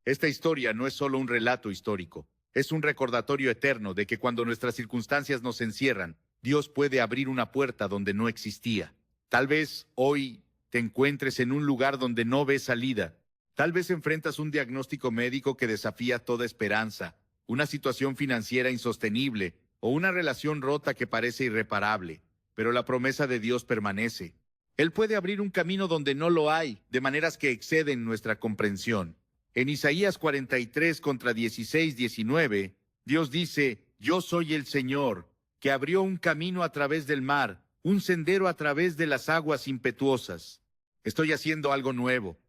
Esta historia no es solo un relato histórico, es un recordatorio eterno de que cuando nuestras circunstancias nos encierran, Dios puede abrir una puerta donde no existía. Tal vez hoy te encuentres en un lugar donde no ves salida. Tal vez enfrentas un diagnóstico médico que desafía toda esperanza, una situación financiera insostenible o una relación rota que parece irreparable. Pero la promesa de Dios permanece. Él puede abrir un camino donde no lo hay, de maneras que exceden nuestra comprensión. En Isaías 43, contra 16-19, Dios dice: Yo soy el Señor, que abrió un camino a través del mar, un sendero a través de las aguas impetuosas. Estoy haciendo algo nuevo.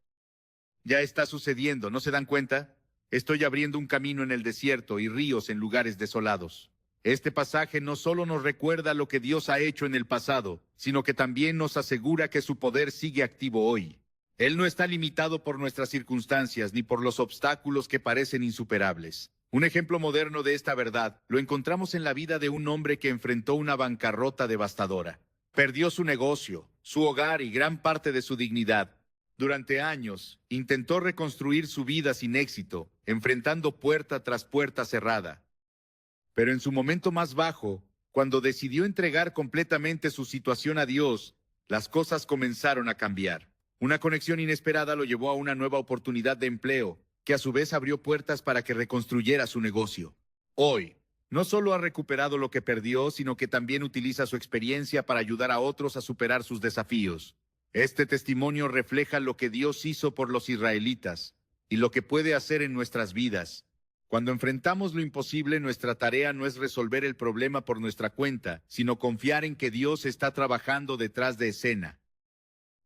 Ya está sucediendo, ¿no se dan cuenta? Estoy abriendo un camino en el desierto y ríos en lugares desolados. Este pasaje no solo nos recuerda lo que Dios ha hecho en el pasado, sino que también nos asegura que su poder sigue activo hoy. Él no está limitado por nuestras circunstancias ni por los obstáculos que parecen insuperables. Un ejemplo moderno de esta verdad lo encontramos en la vida de un hombre que enfrentó una bancarrota devastadora. Perdió su negocio, su hogar y gran parte de su dignidad. Durante años, intentó reconstruir su vida sin éxito, enfrentando puerta tras puerta cerrada. Pero en su momento más bajo, cuando decidió entregar completamente su situación a Dios, las cosas comenzaron a cambiar. Una conexión inesperada lo llevó a una nueva oportunidad de empleo, que a su vez abrió puertas para que reconstruyera su negocio. Hoy, no solo ha recuperado lo que perdió, sino que también utiliza su experiencia para ayudar a otros a superar sus desafíos. Este testimonio refleja lo que Dios hizo por los israelitas y lo que puede hacer en nuestras vidas. Cuando enfrentamos lo imposible, nuestra tarea no es resolver el problema por nuestra cuenta, sino confiar en que Dios está trabajando detrás de escena.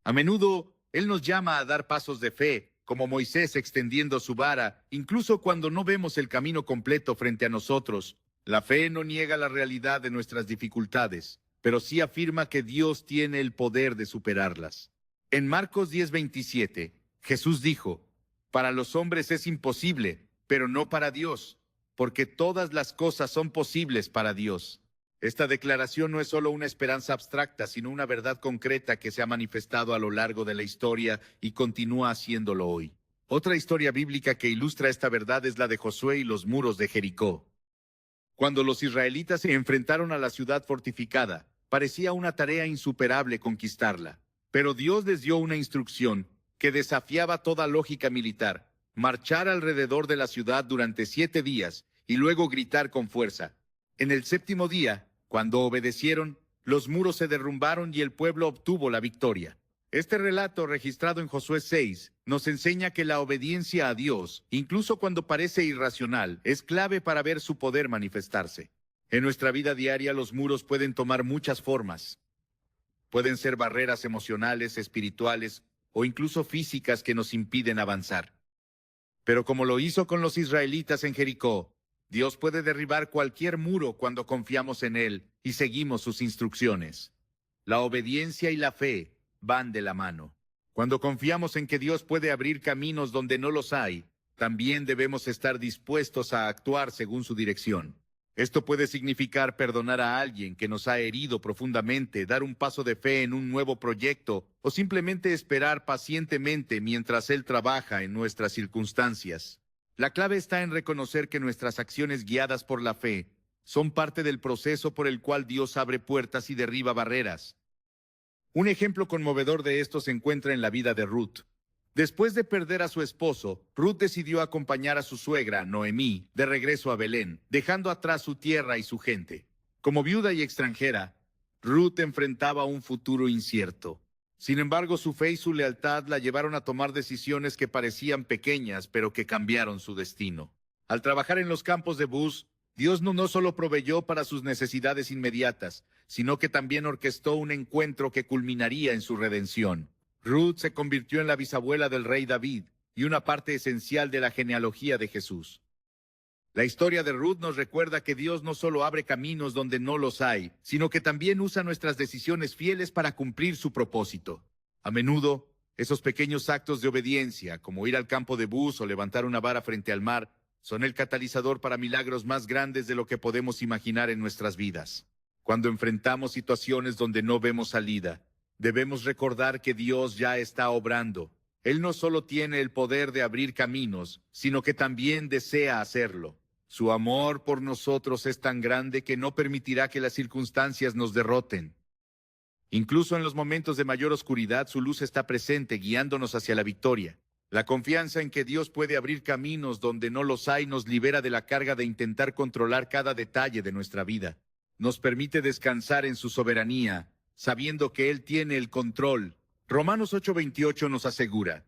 A menudo, Él nos llama a dar pasos de fe, como Moisés extendiendo su vara, incluso cuando no vemos el camino completo frente a nosotros. La fe no niega la realidad de nuestras dificultades, pero sí afirma que Dios tiene el poder de superarlas. En Marcos 10:27, Jesús dijo: Para los hombres es imposible, pero no para Dios, porque todas las cosas son posibles para Dios. Esta declaración no es solo una esperanza abstracta, sino una verdad concreta que se ha manifestado a lo largo de la historia y continúa haciéndolo hoy. Otra historia bíblica que ilustra esta verdad es la de Josué y los muros de Jericó. Cuando los israelitas se enfrentaron a la ciudad fortificada, parecía una tarea insuperable conquistarla. Pero Dios les dio una instrucción que desafiaba toda lógica militar: marchar alrededor de la ciudad durante 7 días y luego gritar con fuerza. En el 7º día, cuando obedecieron, los muros se derrumbaron y el pueblo obtuvo la victoria. Este relato, registrado en Josué 6, nos enseña que la obediencia a Dios, incluso cuando parece irracional, es clave para ver su poder manifestarse. En nuestra vida diaria, los muros pueden tomar muchas formas. Pueden ser barreras emocionales, espirituales o incluso físicas que nos impiden avanzar. Pero como lo hizo con los israelitas en Jericó, Dios puede derribar cualquier muro cuando confiamos en Él y seguimos sus instrucciones. La obediencia y la fe van de la mano. Cuando confiamos en que Dios puede abrir caminos donde no los hay, también debemos estar dispuestos a actuar según su dirección. Esto puede significar perdonar a alguien que nos ha herido profundamente, dar un paso de fe en un nuevo proyecto o simplemente esperar pacientemente mientras Él trabaja en nuestras circunstancias. La clave está en reconocer que nuestras acciones guiadas por la fe son parte del proceso por el cual Dios abre puertas y derriba barreras. Un ejemplo conmovedor de esto se encuentra en la vida de Ruth. Después de perder a su esposo, Ruth decidió acompañar a su suegra, Noemí, de regreso a Belén, dejando atrás su tierra y su gente. Como viuda y extranjera, Ruth enfrentaba un futuro incierto. Sin embargo, su fe y su lealtad la llevaron a tomar decisiones que parecían pequeñas, pero que cambiaron su destino. Al trabajar en los campos de Buz, Dios no solo proveyó para sus necesidades inmediatas, sino que también orquestó un encuentro que culminaría en su redención. Ruth se convirtió en la bisabuela del rey David y una parte esencial de la genealogía de Jesús. La historia de Ruth nos recuerda que Dios no solo abre caminos donde no los hay, sino que también usa nuestras decisiones fieles para cumplir su propósito. A menudo, esos pequeños actos de obediencia, como ir al campo de bus o levantar una vara frente al mar, son el catalizador para milagros más grandes de lo que podemos imaginar en nuestras vidas. Cuando enfrentamos situaciones donde no vemos salida, debemos recordar que Dios ya está obrando. Él no solo tiene el poder de abrir caminos, sino que también desea hacerlo. Su amor por nosotros es tan grande que no permitirá que las circunstancias nos derroten. Incluso en los momentos de mayor oscuridad, su luz está presente, guiándonos hacia la victoria. La confianza en que Dios puede abrir caminos donde no los hay nos libera de la carga de intentar controlar cada detalle de nuestra vida. Nos permite descansar en su soberanía, sabiendo que Él tiene el control. Romanos 8:28 nos asegura: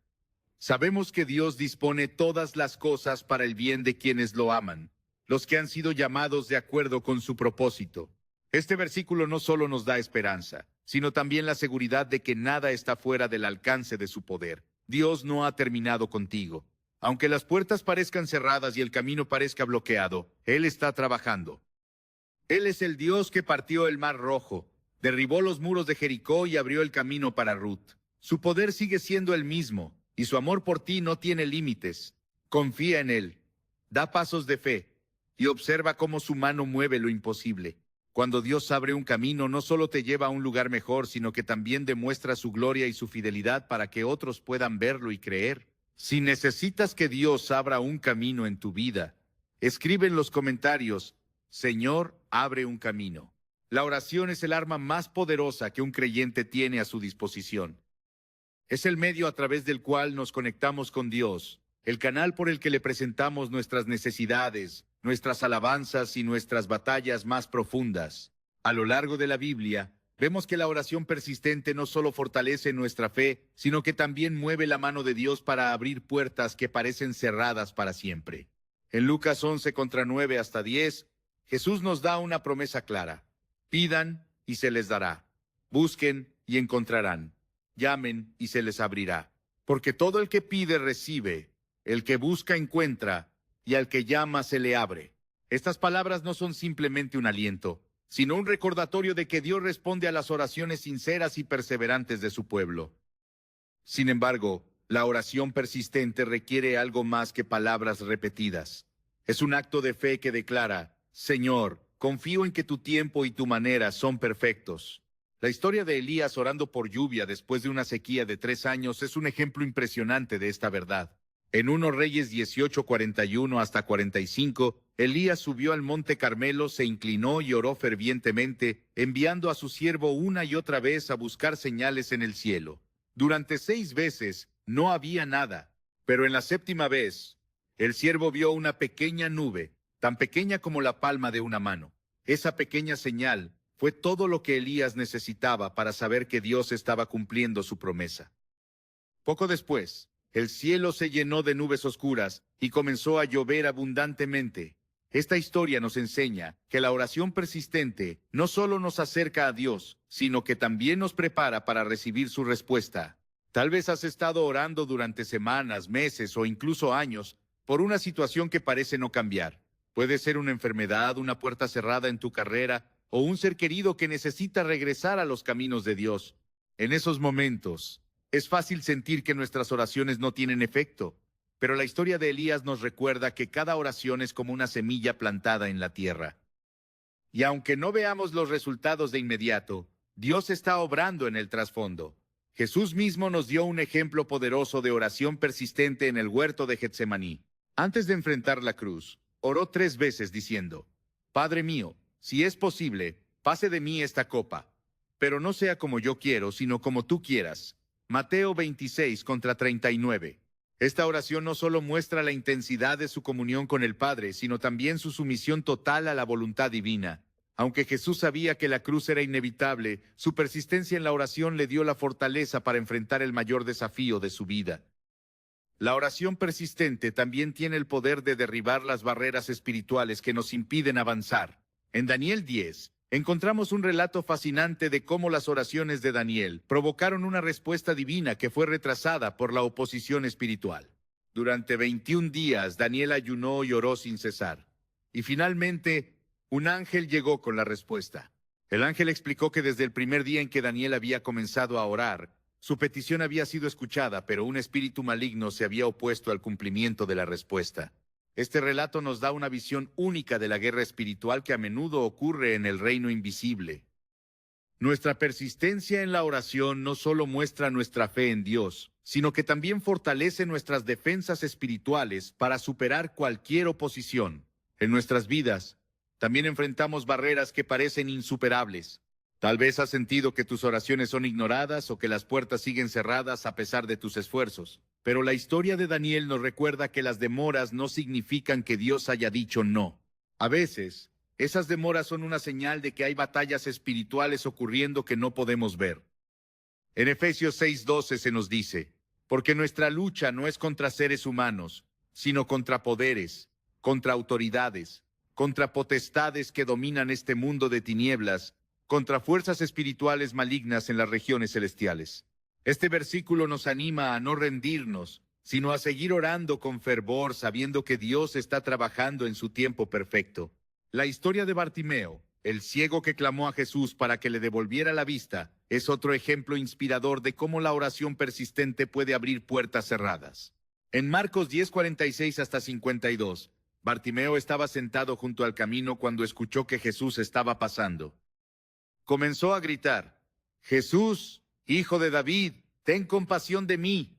sabemos que Dios dispone todas las cosas para el bien de quienes lo aman, los que han sido llamados de acuerdo con su propósito. Este versículo no solo nos da esperanza, sino también la seguridad de que nada está fuera del alcance de su poder. Dios no ha terminado contigo. Aunque las puertas parezcan cerradas y el camino parezca bloqueado, Él está trabajando. Él es el Dios que partió el Mar Rojo, derribó los muros de Jericó y abrió el camino para Ruth. Su poder sigue siendo el mismo, y su amor por ti no tiene límites. Confía en Él, da pasos de fe, y observa cómo su mano mueve lo imposible. Cuando Dios abre un camino, no solo te lleva a un lugar mejor, sino que también demuestra su gloria y su fidelidad para que otros puedan verlo y creer. Si necesitas que Dios abra un camino en tu vida, escribe en los comentarios: Señor, abre un camino. La oración es el arma más poderosa que un creyente tiene a su disposición. Es el medio a través del cual nos conectamos con Dios, el canal por el que le presentamos nuestras necesidades, nuestras alabanzas y nuestras batallas más profundas. A lo largo de la Biblia, vemos que la oración persistente no solo fortalece nuestra fe, sino que también mueve la mano de Dios para abrir puertas que parecen cerradas para siempre. En Lucas 11:9 hasta 10, Jesús nos da una promesa clara: pidan y se les dará, busquen y encontrarán, llamen y se les abrirá. Porque todo el que pide recibe, el que busca encuentra, y al que llama se le abre. Estas palabras no son simplemente un aliento, sino un recordatorio de que Dios responde a las oraciones sinceras y perseverantes de su pueblo. Sin embargo, la oración persistente requiere algo más que palabras repetidas. Es un acto de fe que declara: Señor, confío en que tu tiempo y tu manera son perfectos. La historia de Elías orando por lluvia después de una sequía de 3 años es un ejemplo impresionante de esta verdad. En 1 Reyes 18:41 hasta 45, Elías subió al monte Carmelo, se inclinó y oró fervientemente, enviando a su siervo una y otra vez a buscar señales en el cielo. Durante 6 veces no había nada, pero en la 7ª vez, el siervo vio una pequeña nube, tan pequeña como la palma de una mano. Esa pequeña señal fue todo lo que Elías necesitaba para saber que Dios estaba cumpliendo su promesa. Poco después, el cielo se llenó de nubes oscuras y comenzó a llover abundantemente. Esta historia nos enseña que la oración persistente no solo nos acerca a Dios, sino que también nos prepara para recibir su respuesta. Tal vez has estado orando durante semanas, meses o incluso años por una situación que parece no cambiar. Puede ser una enfermedad, una puerta cerrada en tu carrera o un ser querido que necesita regresar a los caminos de Dios. En esos momentos, es fácil sentir que nuestras oraciones no tienen efecto, pero la historia de Elías nos recuerda que cada oración es como una semilla plantada en la tierra. Y aunque no veamos los resultados de inmediato, Dios está obrando en el trasfondo. Jesús mismo nos dio un ejemplo poderoso de oración persistente en el huerto de Getsemaní. Antes de enfrentar la cruz, oró 3 veces diciendo: Padre mío, si es posible, pase de mí esta copa, pero no sea como yo quiero, sino como tú quieras. Mateo 26:39. Esta oración no solo muestra la intensidad de su comunión con el Padre, sino también su sumisión total a la voluntad divina. Aunque Jesús sabía que la cruz era inevitable, su persistencia en la oración le dio la fortaleza para enfrentar el mayor desafío de su vida. La oración persistente también tiene el poder de derribar las barreras espirituales que nos impiden avanzar. En Daniel 10, encontramos un relato fascinante de cómo las oraciones de Daniel provocaron una respuesta divina que fue retrasada por la oposición espiritual. Durante 21 días, Daniel ayunó y oró sin cesar. Y finalmente, un ángel llegó con la respuesta. El ángel explicó que desde el primer día en que Daniel había comenzado a orar, su petición había sido escuchada, pero un espíritu maligno se había opuesto al cumplimiento de la respuesta. Este relato nos da una visión única de la guerra espiritual que a menudo ocurre en el reino invisible. Nuestra persistencia en la oración no solo muestra nuestra fe en Dios, sino que también fortalece nuestras defensas espirituales para superar cualquier oposición. En nuestras vidas, también enfrentamos barreras que parecen insuperables. Tal vez has sentido que tus oraciones son ignoradas o que las puertas siguen cerradas a pesar de tus esfuerzos. Pero la historia de Daniel nos recuerda que las demoras no significan que Dios haya dicho no. A veces, esas demoras son una señal de que hay batallas espirituales ocurriendo que no podemos ver. En Efesios 6:12 se nos dice, porque nuestra lucha no es contra seres humanos, sino contra poderes, contra autoridades, contra potestades que dominan este mundo de tinieblas, contra fuerzas espirituales malignas en las regiones celestiales. Este versículo nos anima a no rendirnos, sino a seguir orando con fervor, sabiendo que Dios está trabajando en su tiempo perfecto. La historia de Bartimeo, el ciego que clamó a Jesús para que le devolviera la vista, es otro ejemplo inspirador de cómo la oración persistente puede abrir puertas cerradas. En Marcos 10:46 hasta 52, Bartimeo estaba sentado junto al camino cuando escuchó que Jesús estaba pasando. Comenzó a gritar, «Jesús, hijo de David, ten compasión de mí».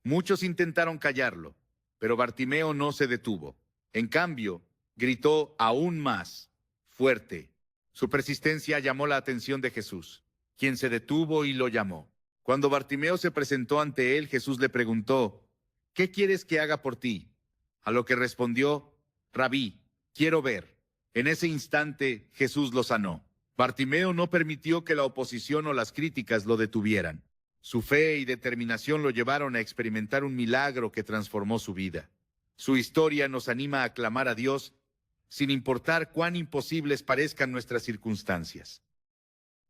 Muchos intentaron callarlo, pero Bartimeo no se detuvo. En cambio, gritó aún más fuerte. Su persistencia llamó la atención de Jesús, quien se detuvo y lo llamó. Cuando Bartimeo se presentó ante él, Jesús le preguntó, «¿Qué quieres que haga por ti?». A lo que respondió, «Rabí, quiero ver». En ese instante, Jesús lo sanó. Bartimeo no permitió que la oposición o las críticas lo detuvieran. Su fe y determinación lo llevaron a experimentar un milagro que transformó su vida. Su historia nos anima a clamar a Dios sin importar cuán imposibles parezcan nuestras circunstancias.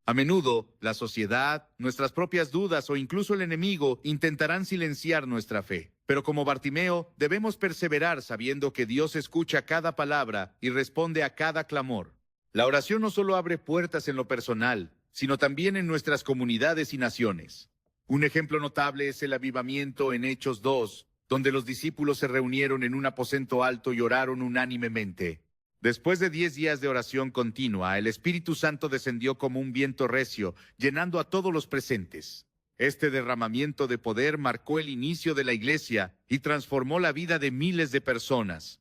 A menudo, la sociedad, nuestras propias dudas o incluso el enemigo intentarán silenciar nuestra fe. Pero como Bartimeo, debemos perseverar sabiendo que Dios escucha cada palabra y responde a cada clamor. La oración no solo abre puertas en lo personal, sino también en nuestras comunidades y naciones. Un ejemplo notable es el avivamiento en Hechos 2, donde los discípulos se reunieron en un aposento alto y oraron unánimemente. Después de 10 días de oración continua, el Espíritu Santo descendió como un viento recio, llenando a todos los presentes. Este derramamiento de poder marcó el inicio de la iglesia y transformó la vida de miles de personas.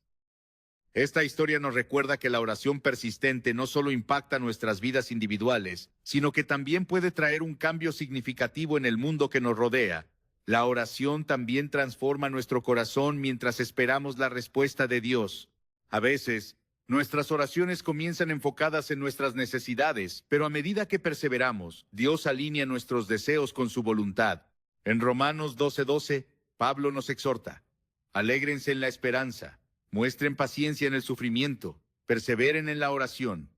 Esta historia nos recuerda que la oración persistente no solo impacta nuestras vidas individuales, sino que también puede traer un cambio significativo en el mundo que nos rodea. La oración también transforma nuestro corazón mientras esperamos la respuesta de Dios. A veces, nuestras oraciones comienzan enfocadas en nuestras necesidades, pero a medida que perseveramos, Dios alinea nuestros deseos con su voluntad. En Romanos 12:12, Pablo nos exhorta, «Alégrense en la esperanza, muestren paciencia en el sufrimiento, perseveren en la oración».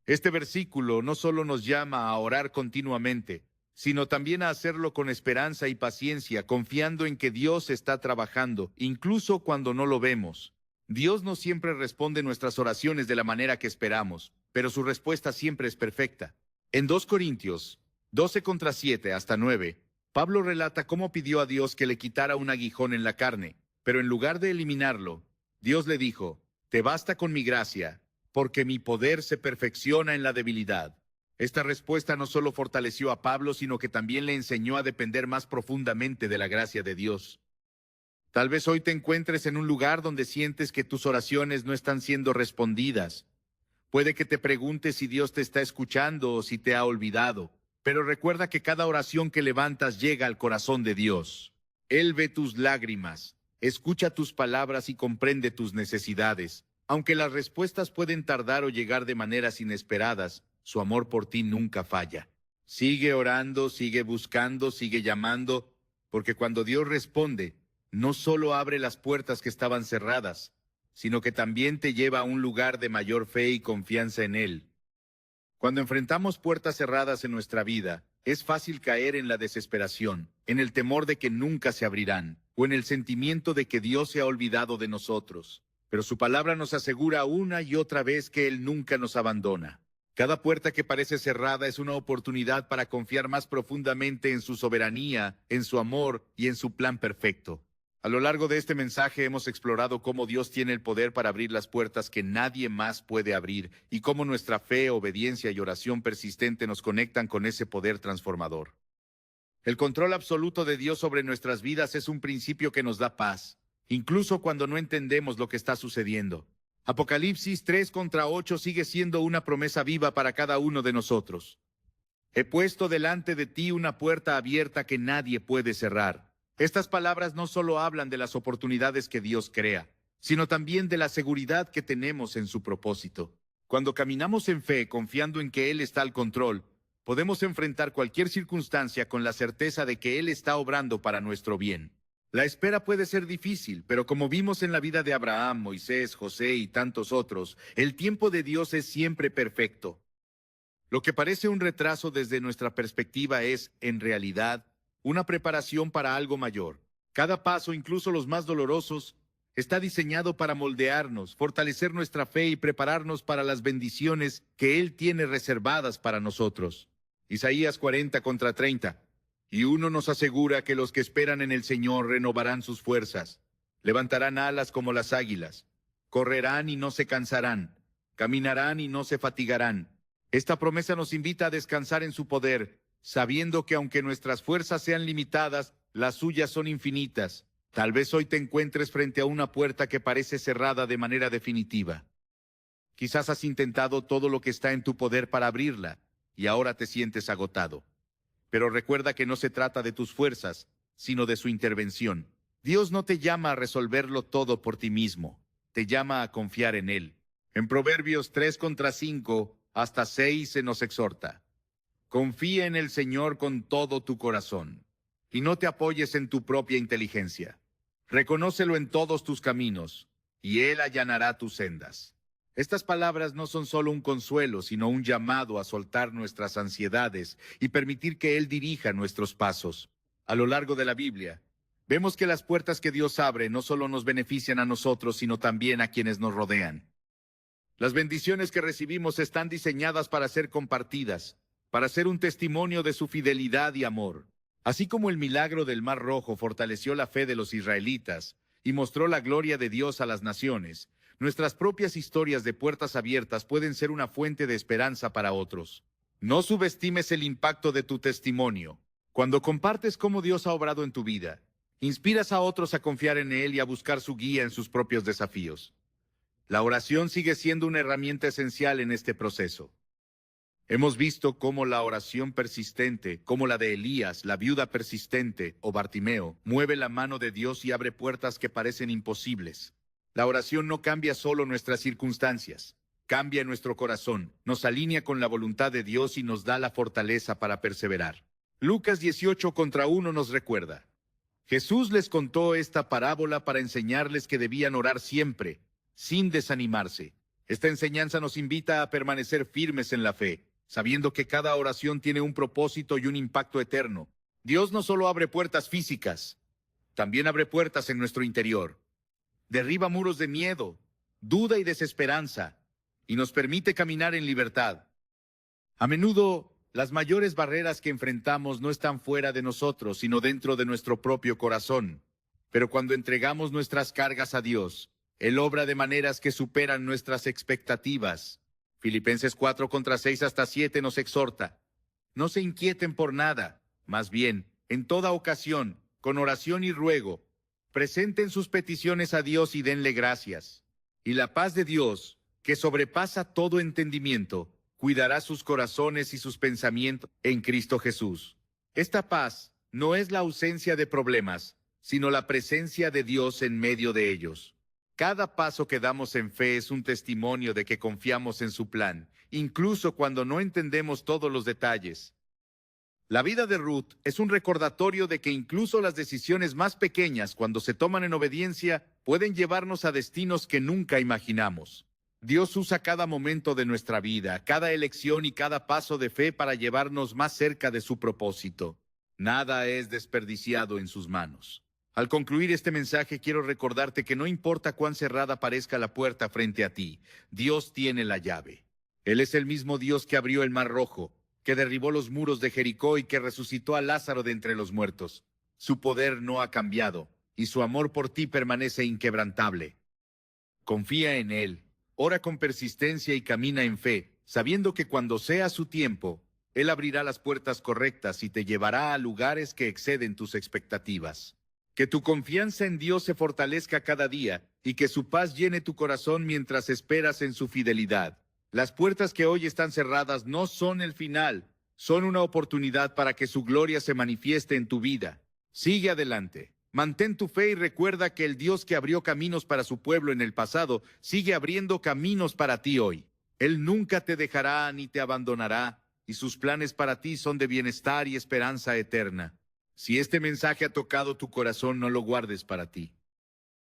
Este versículo no solo nos llama a orar continuamente, sino también a hacerlo con esperanza y paciencia, confiando en que Dios está trabajando, incluso cuando no lo vemos. Dios no siempre responde nuestras oraciones de la manera que esperamos, pero su respuesta siempre es perfecta. En 2 Corintios 12:7 hasta 9, Pablo relata cómo pidió a Dios que le quitara un aguijón en la carne, pero en lugar de eliminarlo, Dios le dijo, «Te basta con mi gracia, porque mi poder se perfecciona en la debilidad». Esta respuesta no solo fortaleció a Pablo, sino que también le enseñó a depender más profundamente de la gracia de Dios. Tal vez hoy te encuentres en un lugar donde sientes que tus oraciones no están siendo respondidas. Puede que te preguntes si Dios te está escuchando o si te ha olvidado, pero recuerda que cada oración que levantas llega al corazón de Dios. Él ve tus lágrimas, escucha tus palabras y comprende tus necesidades. Aunque las respuestas pueden tardar o llegar de maneras inesperadas, su amor por ti nunca falla. Sigue orando, sigue buscando, sigue llamando, porque cuando Dios responde, no solo abre las puertas que estaban cerradas, sino que también te lleva a un lugar de mayor fe y confianza en Él. Cuando enfrentamos puertas cerradas en nuestra vida, es fácil caer en la desesperación, en el temor de que nunca se abrirán, o en el sentimiento de que Dios se ha olvidado de nosotros. Pero su palabra nos asegura una y otra vez que Él nunca nos abandona. Cada puerta que parece cerrada es una oportunidad para confiar más profundamente en su soberanía, en su amor y en su plan perfecto. A lo largo de este mensaje hemos explorado cómo Dios tiene el poder para abrir las puertas que nadie más puede abrir y cómo nuestra fe, obediencia y oración persistente nos conectan con ese poder transformador. El control absoluto de Dios sobre nuestras vidas es un principio que nos da paz, incluso cuando no entendemos lo que está sucediendo. Apocalipsis 3:8 sigue siendo una promesa viva para cada uno de nosotros. He puesto delante de ti una puerta abierta que nadie puede cerrar. Estas palabras no solo hablan de las oportunidades que Dios crea, sino también de la seguridad que tenemos en su propósito. Cuando caminamos en fe, confiando en que Él está al control, podemos enfrentar cualquier circunstancia con la certeza de que Él está obrando para nuestro bien. La espera puede ser difícil, pero como vimos en la vida de Abraham, Moisés, José y tantos otros, el tiempo de Dios es siempre perfecto. Lo que parece un retraso desde nuestra perspectiva es, en realidad, una preparación para algo mayor. Cada paso, incluso los más dolorosos, está diseñado para moldearnos, fortalecer nuestra fe y prepararnos para las bendiciones que Él tiene reservadas para nosotros. Isaías 40:30. Y uno nos asegura que los que esperan en el Señor renovarán sus fuerzas, levantarán alas como las águilas, correrán y no se cansarán, caminarán y no se fatigarán. Esta promesa nos invita a descansar en su poder, sabiendo que aunque nuestras fuerzas sean limitadas, las suyas son infinitas. Tal vez hoy te encuentres frente a una puerta que parece cerrada de manera definitiva. Quizás has intentado todo lo que está en tu poder para abrirla, y ahora te sientes agotado. Pero recuerda que no se trata de tus fuerzas, sino de su intervención. Dios no te llama a resolverlo todo por ti mismo, te llama a confiar en Él. En Proverbios 3:5 hasta 6 se nos exhorta: confía en el Señor con todo tu corazón, y no te apoyes en tu propia inteligencia. Reconócelo en todos tus caminos, y Él allanará tus sendas. Estas palabras no son solo un consuelo, sino un llamado a soltar nuestras ansiedades y permitir que Él dirija nuestros pasos. A lo largo de la Biblia, vemos que las puertas que Dios abre no solo nos benefician a nosotros, sino también a quienes nos rodean. Las bendiciones que recibimos están diseñadas para ser compartidas, para ser un testimonio de su fidelidad y amor. Así como el milagro del Mar Rojo fortaleció la fe de los israelitas y mostró la gloria de Dios a las naciones, nuestras propias historias de puertas abiertas pueden ser una fuente de esperanza para otros. No subestimes el impacto de tu testimonio. Cuando compartes cómo Dios ha obrado en tu vida, inspiras a otros a confiar en Él y a buscar su guía en sus propios desafíos. La oración sigue siendo una herramienta esencial en este proceso. Hemos visto cómo la oración persistente, como la de Elías, la viuda persistente o Bartimeo, mueve la mano de Dios y abre puertas que parecen imposibles. La oración no cambia solo nuestras circunstancias, cambia nuestro corazón, nos alinea con la voluntad de Dios y nos da la fortaleza para perseverar. Lucas 18:1 nos recuerda: Jesús les contó esta parábola para enseñarles que debían orar siempre, sin desanimarse. Esta enseñanza nos invita a permanecer firmes en la fe, sabiendo que cada oración tiene un propósito y un impacto eterno. Dios no solo abre puertas físicas, también abre puertas en nuestro interior. Derriba muros de miedo, duda y desesperanza, y nos permite caminar en libertad. A menudo, las mayores barreras que enfrentamos no están fuera de nosotros, sino dentro de nuestro propio corazón. Pero cuando entregamos nuestras cargas a Dios, Él obra de maneras que superan nuestras expectativas. Filipenses 4:6 hasta 7 nos exhorta: no se inquieten por nada, más bien, en toda ocasión, con oración y ruego, presenten sus peticiones a Dios y denle gracias. Y la paz de Dios, que sobrepasa todo entendimiento, cuidará sus corazones y sus pensamientos en Cristo Jesús. Esta paz no es la ausencia de problemas, sino la presencia de Dios en medio de ellos. Cada paso que damos en fe es un testimonio de que confiamos en su plan, incluso cuando no entendemos todos los detalles. La vida de Ruth es un recordatorio de que incluso las decisiones más pequeñas, cuando se toman en obediencia, pueden llevarnos a destinos que nunca imaginamos. Dios usa cada momento de nuestra vida, cada elección y cada paso de fe para llevarnos más cerca de su propósito. Nada es desperdiciado en sus manos. Al concluir este mensaje, quiero recordarte que no importa cuán cerrada parezca la puerta frente a ti, Dios tiene la llave. Él es el mismo Dios que abrió el Mar Rojo, que derribó los muros de Jericó y que resucitó a Lázaro de entre los muertos. Su poder no ha cambiado, y su amor por ti permanece inquebrantable. Confía en Él, ora con persistencia y camina en fe, sabiendo que cuando sea su tiempo, Él abrirá las puertas correctas y te llevará a lugares que exceden tus expectativas. Que tu confianza en Dios se fortalezca cada día y que su paz llene tu corazón mientras esperas en su fidelidad. Las puertas que hoy están cerradas no son el final, son una oportunidad para que su gloria se manifieste en tu vida. Sigue adelante, mantén tu fe y recuerda que el Dios que abrió caminos para su pueblo en el pasado sigue abriendo caminos para ti hoy. Él nunca te dejará ni te abandonará, y sus planes para ti son de bienestar y esperanza eterna. Si este mensaje ha tocado tu corazón, no lo guardes para ti.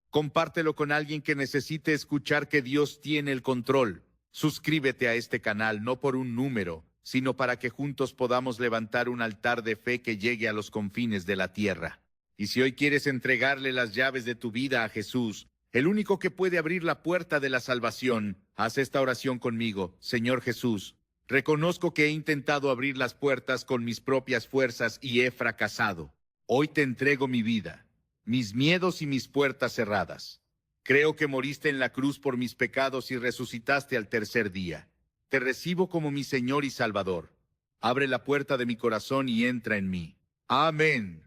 Compártelo con alguien que necesite escuchar que Dios tiene el control. Suscríbete a este canal no por un número, sino para que juntos podamos levantar un altar de fe que llegue a los confines de la tierra. Y si hoy quieres entregarle las llaves de tu vida a Jesús, el único que puede abrir la puerta de la salvación, haz esta oración conmigo. Señor Jesús, reconozco que he intentado abrir las puertas con mis propias fuerzas y he fracasado. Hoy te entrego mi vida, mis miedos y mis puertas cerradas. Creo que moriste en la cruz por mis pecados y resucitaste al tercer día. Te recibo como mi Señor y Salvador. Abre la puerta de mi corazón y entra en mí. Amén.